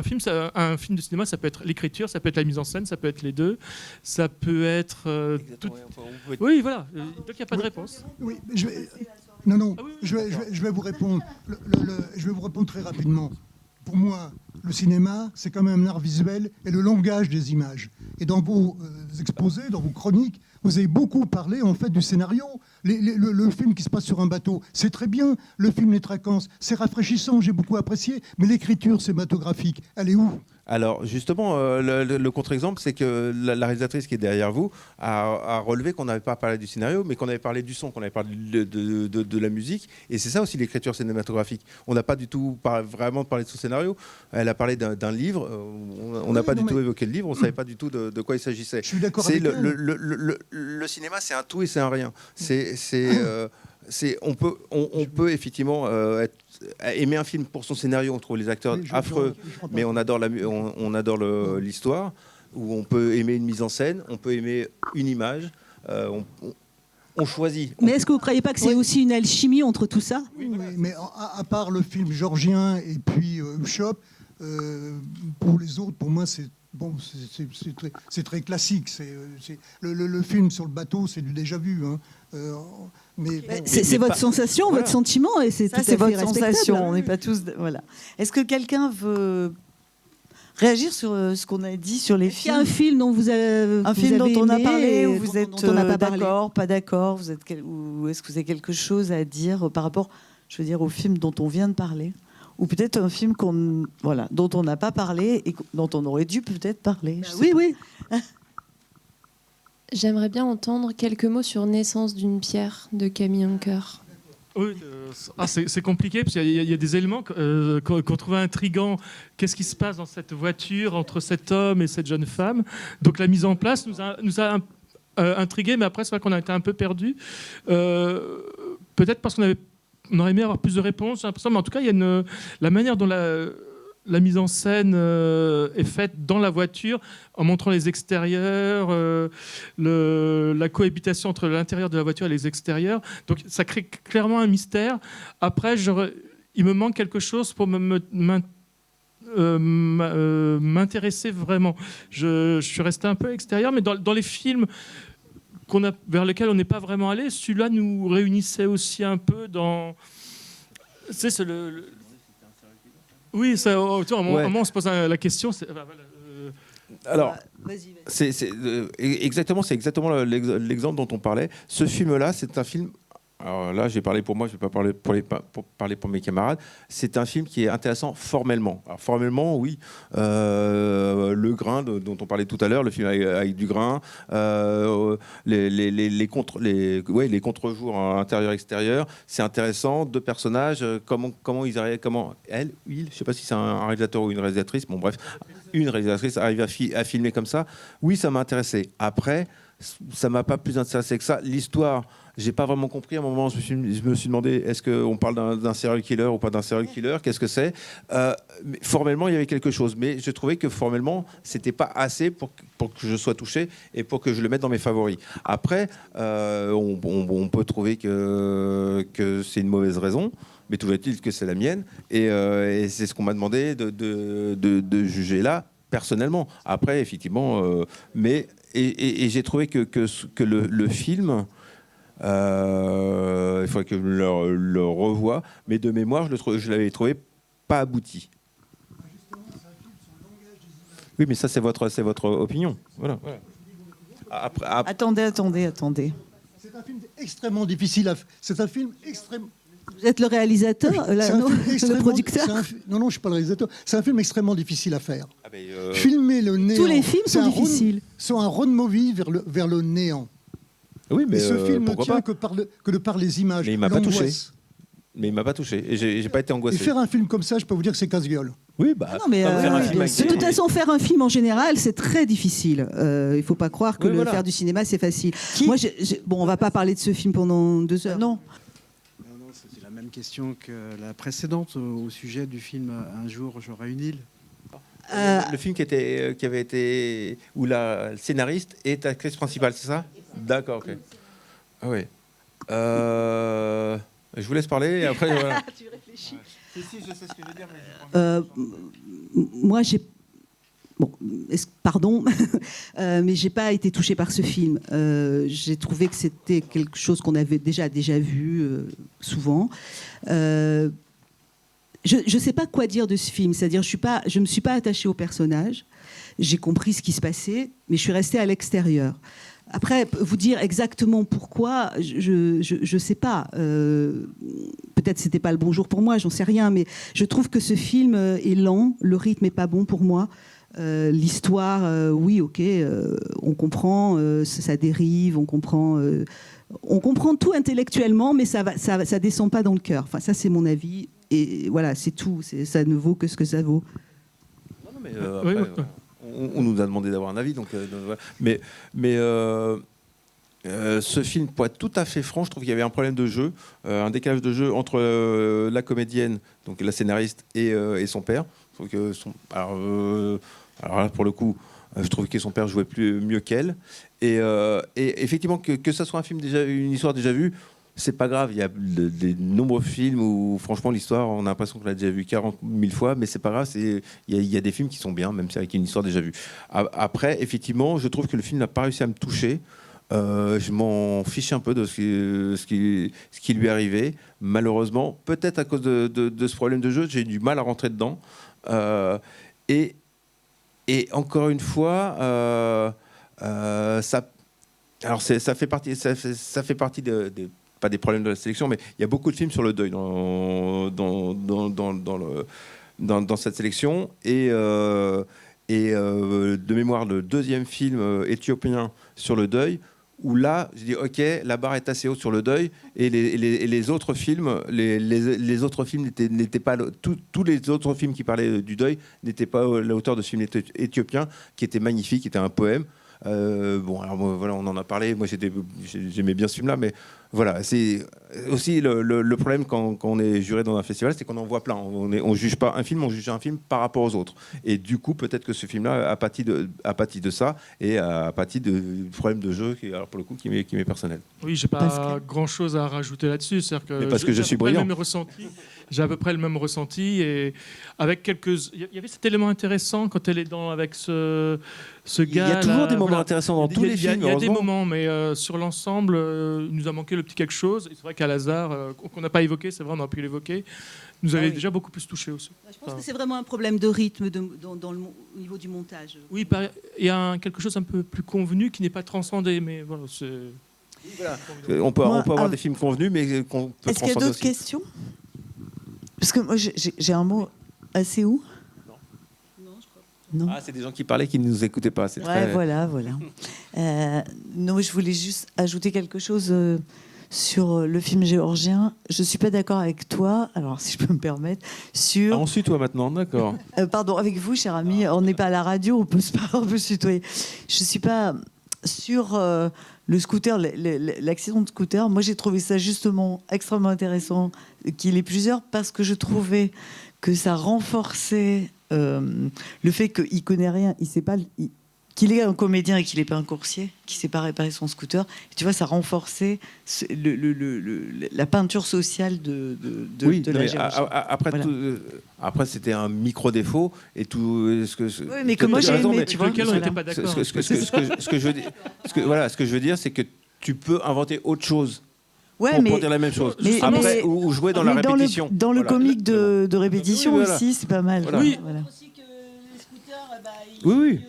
film de cinéma, ça peut être l'écriture, ça peut être la mise en scène, ça peut être les deux, ça peut être... Oui, voilà. Donc il n'y a pas de réponse. Oui, je vais vous répondre. Je vais vous répondre très rapidement. Pour moi, le cinéma, c'est quand même un art visuel et le langage des images. Et dans vos exposés, dans vos chroniques, vous avez beaucoup parlé en fait du scénario. Le film qui se passe sur un bateau, c'est très bien. Le film Les Traquences, c'est rafraîchissant, j'ai beaucoup apprécié. Mais l'écriture cinématographique, elle est où ? Alors justement, le contre-exemple, c'est que la réalisatrice qui est derrière vous a relevé qu'on n'avait pas parlé du scénario, mais qu'on avait parlé du son, qu'on avait parlé de la musique. Et c'est ça aussi l'écriture cinématographique. On n'a pas du tout vraiment parlé de son scénario. Elle a parlé d'un livre. On n'a pas du tout évoqué le livre. On ne savait pas du tout de quoi il s'agissait. Je suis d'accord avec elle. Le cinéma, c'est un tout et c'est un rien. On peut effectivement aimer un film pour son scénario, on trouve les acteurs affreux, mais on adore l'histoire, ou on peut aimer une mise en scène, on peut aimer une image, on choisit. Mais est-ce que vous ne croyez pas que c'est aussi une alchimie entre tout ça ? Oui, mais à part le film georgien et puis Shop, pour les autres, pour moi, c'est... Bon, c'est très classique. Le film sur le bateau, c'est du déjà vu. Hein. C'est votre sensation, voilà. Votre sentiment, et c'est tout à fait votre sensation. On n'est pas tous. Voilà. Est-ce que quelqu'un veut réagir sur ce qu'on a dit sur les films ? Il y a un film dont vous avez dont on a parlé, où vous êtes d'accord, pas d'accord, ou est-ce que vous avez quelque chose à dire par rapport, je veux dire, au film dont on vient de parler ? Ou peut-être un film dont on n'a pas parlé et dont on aurait dû peut-être parler. Oui. J'aimerais bien entendre quelques mots sur Naissance d'une pierre de Camille Anker. Oui, c'est compliqué parce qu'il y a des éléments qu'on trouvait intrigants. Qu'est-ce qui se passe dans cette voiture entre cet homme et cette jeune femme ? Donc la mise en place nous a intrigué, mais après, c'est vrai qu'on a été un peu perdu. Peut-être parce on aurait aimé avoir plus de réponses, j'ai l'impression, mais en tout cas, il y a la manière dont la mise en scène est faite dans la voiture, en montrant les extérieurs, la cohabitation entre l'intérieur de la voiture et les extérieurs. Donc ça crée clairement un mystère. Après, il me manque quelque chose pour m'intéresser vraiment. Je suis resté un peu extérieur, mais dans les films vers lesquels on n'est pas vraiment allé, celui-là nous réunissait aussi un peu dans... C'est Oui, ça, à un moment, on se pose la question. Alors, c'est exactement l'exemple dont on parlait. Ce film-là, c'est un film. Alors là, j'ai parlé pour moi, je ne vais pas parler parler pour mes camarades. C'est un film qui est intéressant formellement. Alors formellement, oui, le grain dont on parlait tout à l'heure, le film avec du grain, les contre-jours intérieur-extérieur, c'est intéressant. Deux personnages, comment ils arrivent, je ne sais pas si c'est un réalisateur ou une réalisatrice, bon bref, une réalisatrice arrive à filmer comme ça. Oui, ça m'a intéressé. Après, ça m'a pas plus intéressé que ça. L'histoire, j'ai pas vraiment compris. À un moment, je me suis demandé, est-ce qu'on parle d'un serial killer ou pas d'un serial killer? Qu'est-ce que c'est? Formellement, il y avait quelque chose, mais je trouvais que formellement, c'était pas assez pour que je sois touché et pour que je le mette dans mes favoris. Après, on peut trouver que c'est une mauvaise raison, mais toujours est-il que c'est la mienne, et c'est ce qu'on m'a demandé de juger là, personnellement. Après, effectivement, et j'ai trouvé que le film, il faudrait que je le revoie, mais de mémoire, je l'avais trouvé pas abouti. Oui, mais ça, c'est votre opinion. Voilà. Après... Attendez. C'est un film extrêmement difficile à faire. C'est un film extrêmement... Vous êtes le réalisateur, le producteur? Non, je ne suis pas le réalisateur. C'est un film extrêmement difficile à faire. Filmer le néant. Tous les films sont difficiles. C'est un road movie vers le néant. Oui, mais et ce film ne tient que par les images. Mais il m'a pas touché. Et j'ai pas été angoissé. Et faire un film comme ça, je peux vous dire que c'est casse-gueule. Oui, de toute façon, faire un film en général, c'est très difficile. Il faut pas croire que faire du cinéma, c'est facile. Moi, on va pas parler de ce film pendant 2 heures. Non. C'est la même question que la précédente au sujet du film Un jour j'aurai une île. Le film qui avait été où le scénariste est actrice principale, c'est ça? D'accord, ok. Ah oui. Je vous laisse parler et après. Voilà. Tu réfléchis. Si, je sais ce que je veux dire. Mais moi, j'ai. Bon, pardon, mais j'ai pas été touchée par ce film. J'ai trouvé que c'était quelque chose qu'on avait déjà vu souvent. Je sais pas quoi dire de ce film. C'est-à-dire, je me suis pas attachée au personnage. J'ai compris ce qui se passait, mais je suis restée à l'extérieur. Après, vous dire exactement pourquoi, je sais pas. Peut-être c'était pas le bon jour pour moi, j'en sais rien. Mais je trouve que ce film est lent, le rythme est pas bon pour moi. L'histoire, oui, ok, on comprend, ça dérive, on comprend tout intellectuellement, mais ça descend pas dans le cœur. Enfin, ça c'est mon avis, et voilà, c'est tout. Ça ne vaut que ce que ça vaut. Non, mais après, on nous a demandé d'avoir un avis, donc mais ce film, pour être tout à fait franc, je trouve qu'il y avait un problème de jeu, un décalage de jeu entre la comédienne, donc la scénariste, et son père. Je trouve que alors là, pour le coup, je trouve que son père jouait mieux qu'elle. Et effectivement, que ça soit un film une histoire déjà vue, c'est pas grave. Il y a des nombreux films où, franchement, l'histoire, on a l'impression qu'on l'a déjà vu 40 000 fois, mais c'est pas grave. Il y a des films qui sont bien, même si avec une histoire déjà vue. Après, effectivement, je trouve que le film n'a pas réussi à me toucher. Je m'en fiche un peu de ce qui lui est arrivé. Malheureusement, peut-être à cause de ce problème de jeu, j'ai du mal à rentrer dedans. Et encore une fois, ça fait partie pas des problèmes de la sélection, mais il y a beaucoup de films sur le deuil dans cette sélection. Et de mémoire, le deuxième film éthiopien sur le deuil, où là, je dis ok, la barre est assez haute sur le deuil, et les autres films, les autres films n'étaient pas tous les autres films qui parlaient du deuil n'étaient pas à la hauteur de ce film éthiopien, qui était magnifique, qui était un poème. Bon, alors voilà, on en a parlé. Moi, j'aimais bien ce film-là, mais voilà, c'est aussi le problème quand on est juré dans un festival, c'est qu'on en voit plein. On juge pas un film, on juge un film par rapport aux autres. Et du coup, peut-être que ce film-là a pâti de ça et a pâti de problèmes de jeu, alors pour le coup, qui m'est personnel. Oui, j'ai pas grand-chose à rajouter là-dessus. C'est-à-dire que parce que je suis brillant. J'ai à peu près le même ressenti et avec quelques. Il y avait cet élément intéressant quand elle est avec ce gars. Il y a toujours des moments intéressants dans tous les films. Il y a des moments, mais sur l'ensemble, il nous a manqué le petit quelque chose. Et c'est vrai qu'à Lazare, qu'on n'a pas évoqué, c'est vrai, on aurait pu l'évoquer, nous avait déjà beaucoup plus touché aussi. Je pense que c'est vraiment un problème de rythme au niveau du montage. Oui, il y a quelque chose un peu plus convenu qui n'est pas transcendé, mais voilà, c'est. Voilà. On peut avoir des films convenus, mais qu'on peut transcender. Est-ce qu'il y a d'autres questions? Parce que moi, j'ai un mot assez où? Non. Ah, c'est des gens qui parlaient qui ne nous écoutaient pas. C'est très... voilà. Non, je voulais juste ajouter quelque chose sur le film géorgien. Je ne suis pas d'accord avec toi, alors si je peux me permettre, sur... on suit toi maintenant, d'accord. Pardon, avec vous, cher ami, on n'est pas à la radio, on peut se tutoyer. Je ne suis pas sur le scooter, l'accident de scooter. Moi, j'ai trouvé ça justement extrêmement intéressant qu'il y ait plusieurs, parce que je trouvais que ça renforçait le fait qu'il ne connaît rien, il sait pas, qu'il est un comédien et qu'il n'est pas un coursier, qu'il ne sait pas réparer son scooter. Et tu vois, ça renforçait la peinture sociale de la Géorgie. Après, voilà. Après, c'était un micro-défaut. Et tout, oui, mais que moi j'ai aimé, tu vois. Lequel on n'était pas d'accord. Ce que je veux dire, c'est que tu peux inventer autre chose. Ouais, pour dire la même chose. Après, ou jouer dans la répétition. Dans le comique de répétition aussi, c'est pas mal. Voilà. Oui. Oui.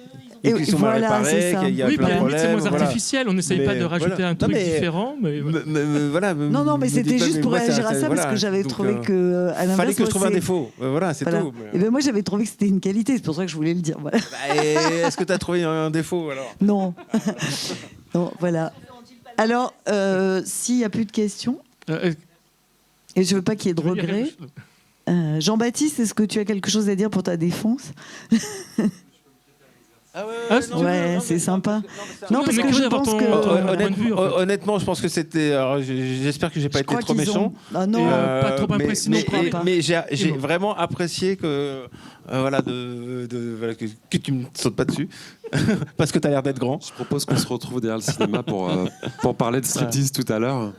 Et qu'ils sont mal réparés, qu'il y a plein de problèmes. C'est moins artificiel, on n'essaye pas de rajouter un truc différent. Non, mais c'était juste pour réagir à ça, parce que j'avais trouvé que... Fallait que je trouve un défaut, voilà, c'est tout. Et ben moi, j'avais trouvé que c'était une qualité, c'est pour ça que je voulais le dire. Voilà. Est-ce que tu as trouvé un défaut, alors? Non. Non, voilà. Alors, s'il n'y a plus de questions, et je ne veux pas qu'il y ait de regrets, Jean-Baptiste, est-ce que tu as quelque chose à dire pour ta défense? Ouais, c'est sympa. Non, parce que je pense que... Honnêtement, je pense que c'était... J'espère que j'ai pas été trop méchant. Ah non, pas trop impressionnant. Mais j'ai vraiment apprécié que... que tu me sautes pas dessus. Parce que tu as l'air d'être grand. Je propose qu'on se retrouve derrière le cinéma pour parler de striptease tout à l'heure.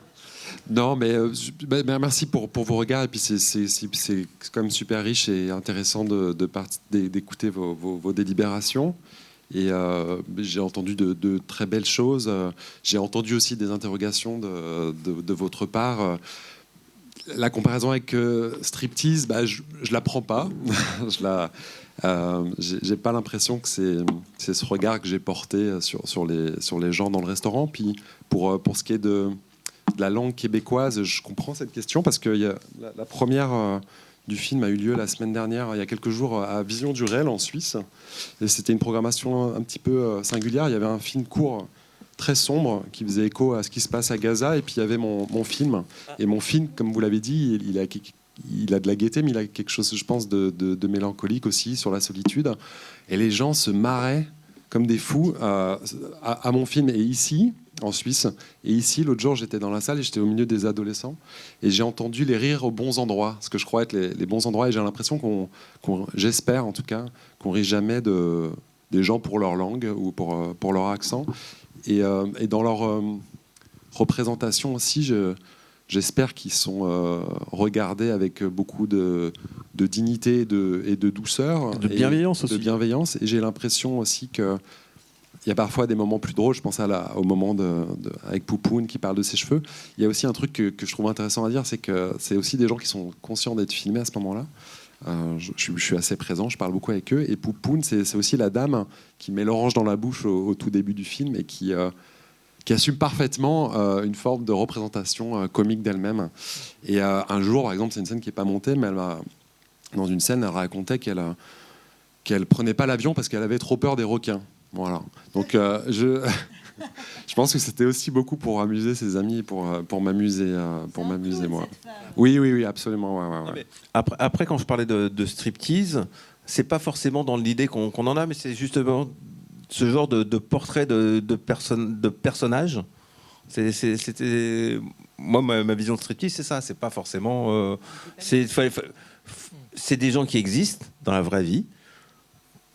Non, mais merci pour vos regards. Et puis c'est quand même super riche et intéressant d'écouter vos délibérations. Et j'ai entendu de très belles choses. J'ai entendu aussi des interrogations de votre part. La comparaison avec striptease, je la prends pas. J'ai pas l'impression que c'est ce regard que j'ai porté sur les gens dans le restaurant. Puis pour ce qui est de la langue québécoise, je comprends cette question parce que la première du film a eu lieu la semaine dernière, il y a quelques jours, à Vision du Réel en Suisse. Et c'était une programmation un petit peu singulière. Il y avait un film court très sombre qui faisait écho à ce qui se passe à Gaza. Et puis il y avait mon film. Et mon film, comme vous l'avez dit, il a de la gaieté, mais il a quelque chose, je pense, de mélancolique aussi sur la solitude. Et les gens se marraient comme des fous à mon film. Et ici, en Suisse, et ici, l'autre jour, j'étais dans la salle et j'étais au milieu des adolescents et j'ai entendu les rires aux bons endroits, ce que je crois être les bons endroits. Et j'ai l'impression j'espère en tout cas, qu'on rit jamais des gens pour leur langue ou pour leur accent. Et dans leur représentation aussi, j'espère qu'ils sont regardés avec beaucoup de dignité et de douceur. De bienveillance aussi. De bienveillance. Et j'ai l'impression aussi que il y a parfois des moments plus drôles. Je pense au moment avec Poupoune qui parle de ses cheveux. Il y a aussi un truc que je trouve intéressant à dire, c'est que c'est aussi des gens qui sont conscients d'être filmés à ce moment-là. Je suis assez présent, je parle beaucoup avec eux. Et Poupoune, c'est aussi la dame qui met l'orange dans la bouche au tout début du film et qui assume parfaitement une forme de représentation comique d'elle-même. Et un jour, par exemple, c'est une scène qui n'est pas montée, mais dans une scène, elle racontait qu'elle prenait pas l'avion parce qu'elle avait trop peur des requins. Voilà. Donc je pense que c'était aussi beaucoup pour amuser ses amis et pour m'amuser moi. Oui, absolument. Ouais. Après, quand je parlais de striptease, c'est pas forcément dans l'idée qu'on en a, mais c'est justement ce genre de portrait de personnages. C'était moi ma vision de striptease, c'est ça. C'est pas forcément. C'est des gens qui existent dans la vraie vie.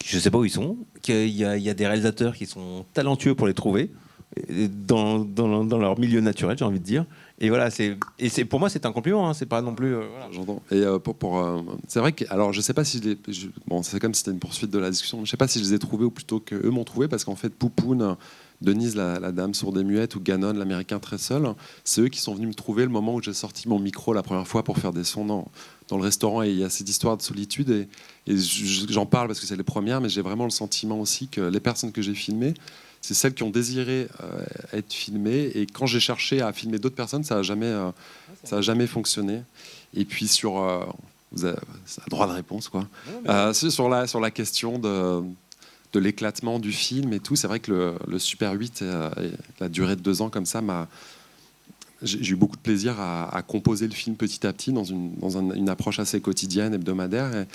Je sais pas où ils sont. Il y a des réalisateurs qui sont talentueux pour les trouver dans leur milieu naturel, j'ai envie de dire. Et voilà, pour moi c'est un compliment. Hein, c'est pas non plus. Voilà. J'entends. Et c'est vrai que, alors je sais pas si bon, c'est comme si c'était une poursuite de la discussion. Je sais pas si je les ai trouvés ou plutôt qu'eux m'ont trouvé, parce qu'en fait Poupoune, Denise la dame sourde et muette, ou Gannon l'américain très seul, c'est eux qui sont venus me trouver le moment où j'ai sorti mon micro la première fois pour faire des sons dans le restaurant. Et il y a cette histoire de solitude et j'en parle parce que c'est les premières, mais j'ai vraiment le sentiment aussi que les personnes que j'ai filmées, c'est celles qui ont désiré être filmées, et quand j'ai cherché à filmer d'autres personnes, ça a jamais fonctionné. Et puis sur vous avez un droit de réponse, quoi. Sur la question de l'éclatement du film et tout, c'est vrai que le Super 8 la durée de 2 ans comme ça j'ai eu beaucoup de plaisir à composer le film petit à petit dans une approche assez quotidienne, hebdomadaire,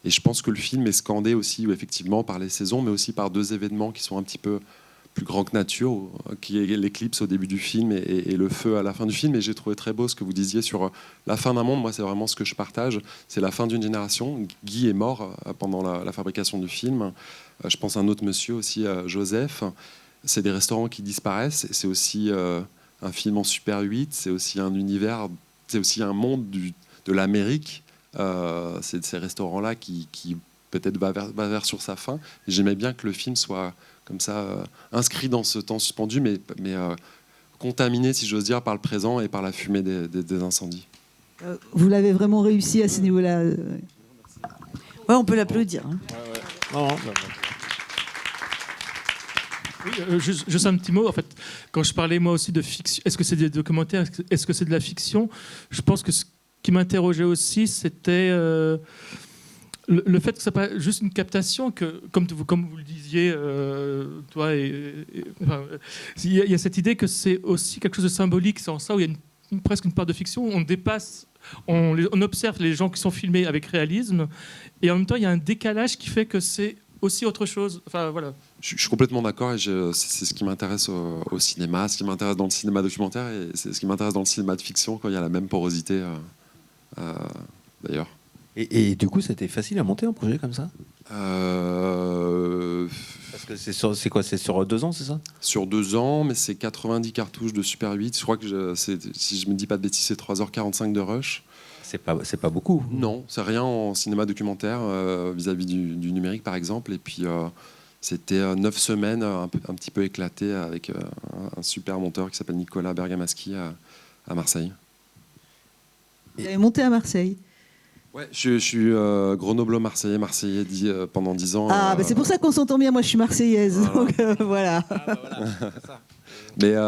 et je pense que le film est scandé aussi effectivement par les saisons, mais aussi par 2 événements qui sont un petit peu plus grands que nature, qui est l'éclipse au début du film et le feu à la fin du film. Et j'ai trouvé très beau ce que vous disiez sur la fin d'un monde. Moi, c'est vraiment ce que je partage, c'est la fin d'une génération. Guy est mort pendant la fabrication du film. Je pense à un autre monsieur aussi, Joseph. C'est des restaurants qui disparaissent. C'est aussi un film en Super 8. C'est aussi un univers, c'est aussi un monde de l'Amérique. C'est de ces restaurants-là qui peut-être va vers sur sa fin. Et j'aimais bien que le film soit comme ça, inscrit dans ce temps suspendu, mais contaminé, si j'ose dire, par le présent et par la fumée des incendies. Vous l'avez vraiment réussi à ce niveau-là. Ouais, on peut l'applaudir. Hein. Ouais. Oui, juste un petit mot. En fait, quand je parlais moi aussi de fiction, est-ce que c'est des documentaires, est-ce que c'est de la fiction? Je pense que ce qui m'interrogeait aussi, c'était le fait que ce n'est pas juste une captation, que, comme vous le disiez, toi, il y a cette idée que c'est aussi quelque chose de symbolique, c'est en ça où il y a presque une part de fiction, on dépasse, on observe les gens qui sont filmés avec réalisme, et en même temps, il y a un décalage qui fait que c'est aussi autre chose. Enfin, voilà. Je suis complètement d'accord, et c'est ce qui m'intéresse au cinéma, ce qui m'intéresse dans le cinéma documentaire, et c'est ce qui m'intéresse dans le cinéma de fiction, quand il y a la même porosité, d'ailleurs. Et du coup, c'était facile à monter un projet comme ça Parce que c'est quoi? C'est sur 2 ans, c'est ça? Sur 2 ans, mais c'est 90 cartouches de Super 8. Je crois que, si je me dis pas de bêtises, c'est 3h45 de rush. C'est pas beaucoup. Non, c'est rien en cinéma documentaire vis-à-vis du numérique, par exemple. Et puis, c'était 9 semaines un petit peu éclatées avec un super monteur qui s'appelle Nicolas Bergamaschi à Marseille. Vous avez monté à Marseille? Ouais, je suis Grenoble-Marseillais, pendant 10 ans. Ah, c'est pour ça qu'on s'entend bien. Moi, je suis marseillaise, voilà. donc voilà. C'est ça.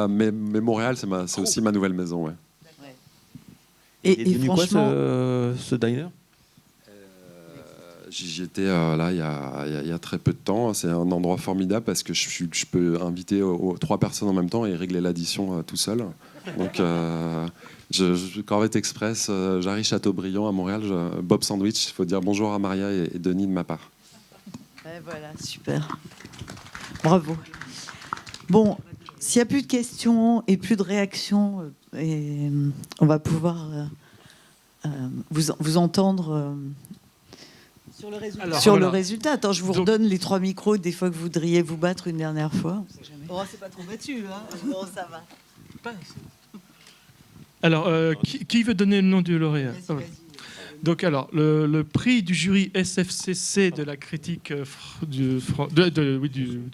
mais Montréal, c'est aussi ma nouvelle maison, ouais. Et franchement, quoi ce diner? J'y étais là il y a très peu de temps. C'est un endroit formidable parce que je peux inviter 3 personnes en même temps et régler l'addition tout seul. Donc Corvette Express, Jarry Chateaubriand à Montréal, Bob Sandwich. Il faut dire bonjour à Maria et Denis de ma part. Et voilà, super. Bravo. Bon, s'il n'y a plus de questions et plus de réactions, on va pouvoir vous entendre sur le résultat. Alors, le résultat. Attends, je vous redonne les 3 micros des fois que vous voudriez vous battre une dernière fois. Oh, c'est pas trop battu, hein. Bon, ça va. Alors, qui veut donner le nom du lauréat? Vas-y. Donc, alors, le prix du jury SFCC de la critique de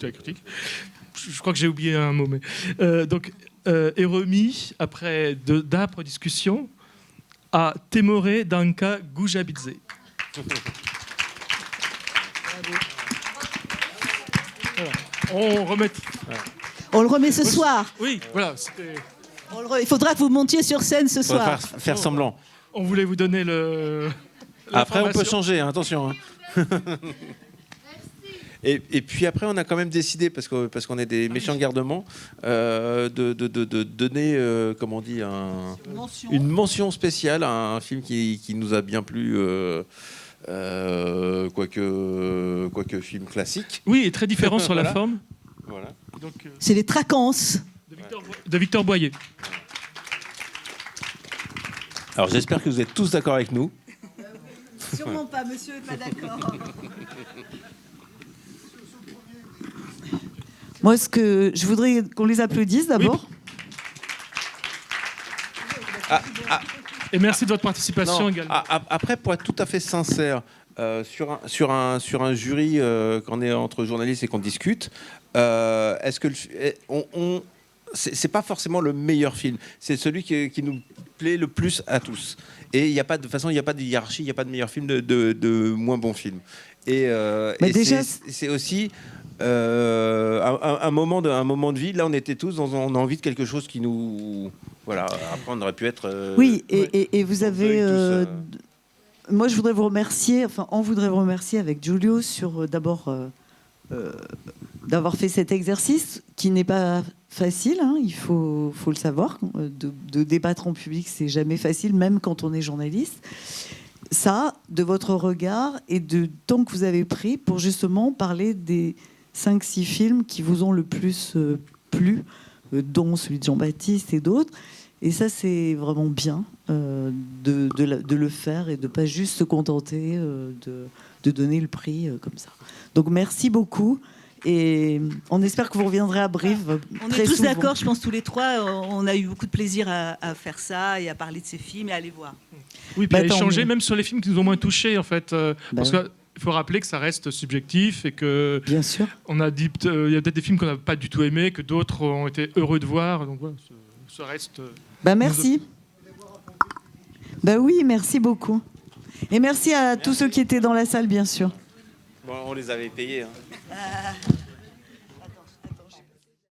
la critique. Je crois que j'ai oublié un mot, mais est remis après d'âpres discussions à Temore Danka Gujabidze. Voilà. On le remet ce soir. Oui, voilà. Il faudra que vous montiez sur scène ce soir. Faire semblant. On voulait vous donner le. Après, on peut changer, hein, attention. Hein. Et puis après, on a quand même décidé, parce qu'on est des méchants gardements, de donner, comment on dit, une mention spéciale à un film qui nous a bien plu, quoique film classique. Oui, et très différent sur la forme. Voilà. C'est les Traquances. De Victor Boyer. Alors j'espère que vous êtes tous d'accord avec nous. Sûrement pas, monsieur n'est pas d'accord. Moi, je voudrais qu'on les applaudisse d'abord. Et merci de votre participation également. Après, pour être tout à fait sincère, sur un jury, quand on est entre journalistes et qu'on discute, est-ce que c'est pas forcément le meilleur film, c'est celui qui nous plaît le plus à tous. Et il n'y a pas de façon, il n'y a pas de hiérarchie, il n'y a pas de meilleur film de moins bon film. Et déjà, c'est aussi un moment de vie. Là, on était tous on a envie de quelque chose qui nous, voilà. Après, on aurait pu être. Oui, et vous avez. Moi, je voudrais vous remercier. Enfin, on voudrait vous remercier avec Giulio sur d'abord d'avoir fait cet exercice qui n'est pas facile. Hein, il faut le savoir. De débattre en public, c'est jamais facile, même quand on est journaliste. Ça, de votre regard et de temps que vous avez pris pour justement parler des 5-6 films qui vous ont le plus plu, dont celui de Jean-Baptiste et d'autres. Et ça, c'est vraiment bien de le faire et de ne pas juste se contenter de donner le prix comme ça. Donc, merci beaucoup. Et on espère que vous reviendrez à Brive. On est tous d'accord, je pense tous les trois, on a eu beaucoup de plaisir à faire ça et à parler de ces films et à les voir. Oui, puis à échanger même sur les films qui nous ont moins touchés, en fait. Parce qu'il faut rappeler que ça reste subjectif et que... Bien sûr. On a dit, il y a peut-être des films qu'on n'a pas du tout aimés, que d'autres ont été heureux de voir. Donc voilà, ça reste... merci. Oui, merci beaucoup. Et merci à tous ceux qui étaient dans la salle, bien sûr. Bon, on les avait payés. Hein.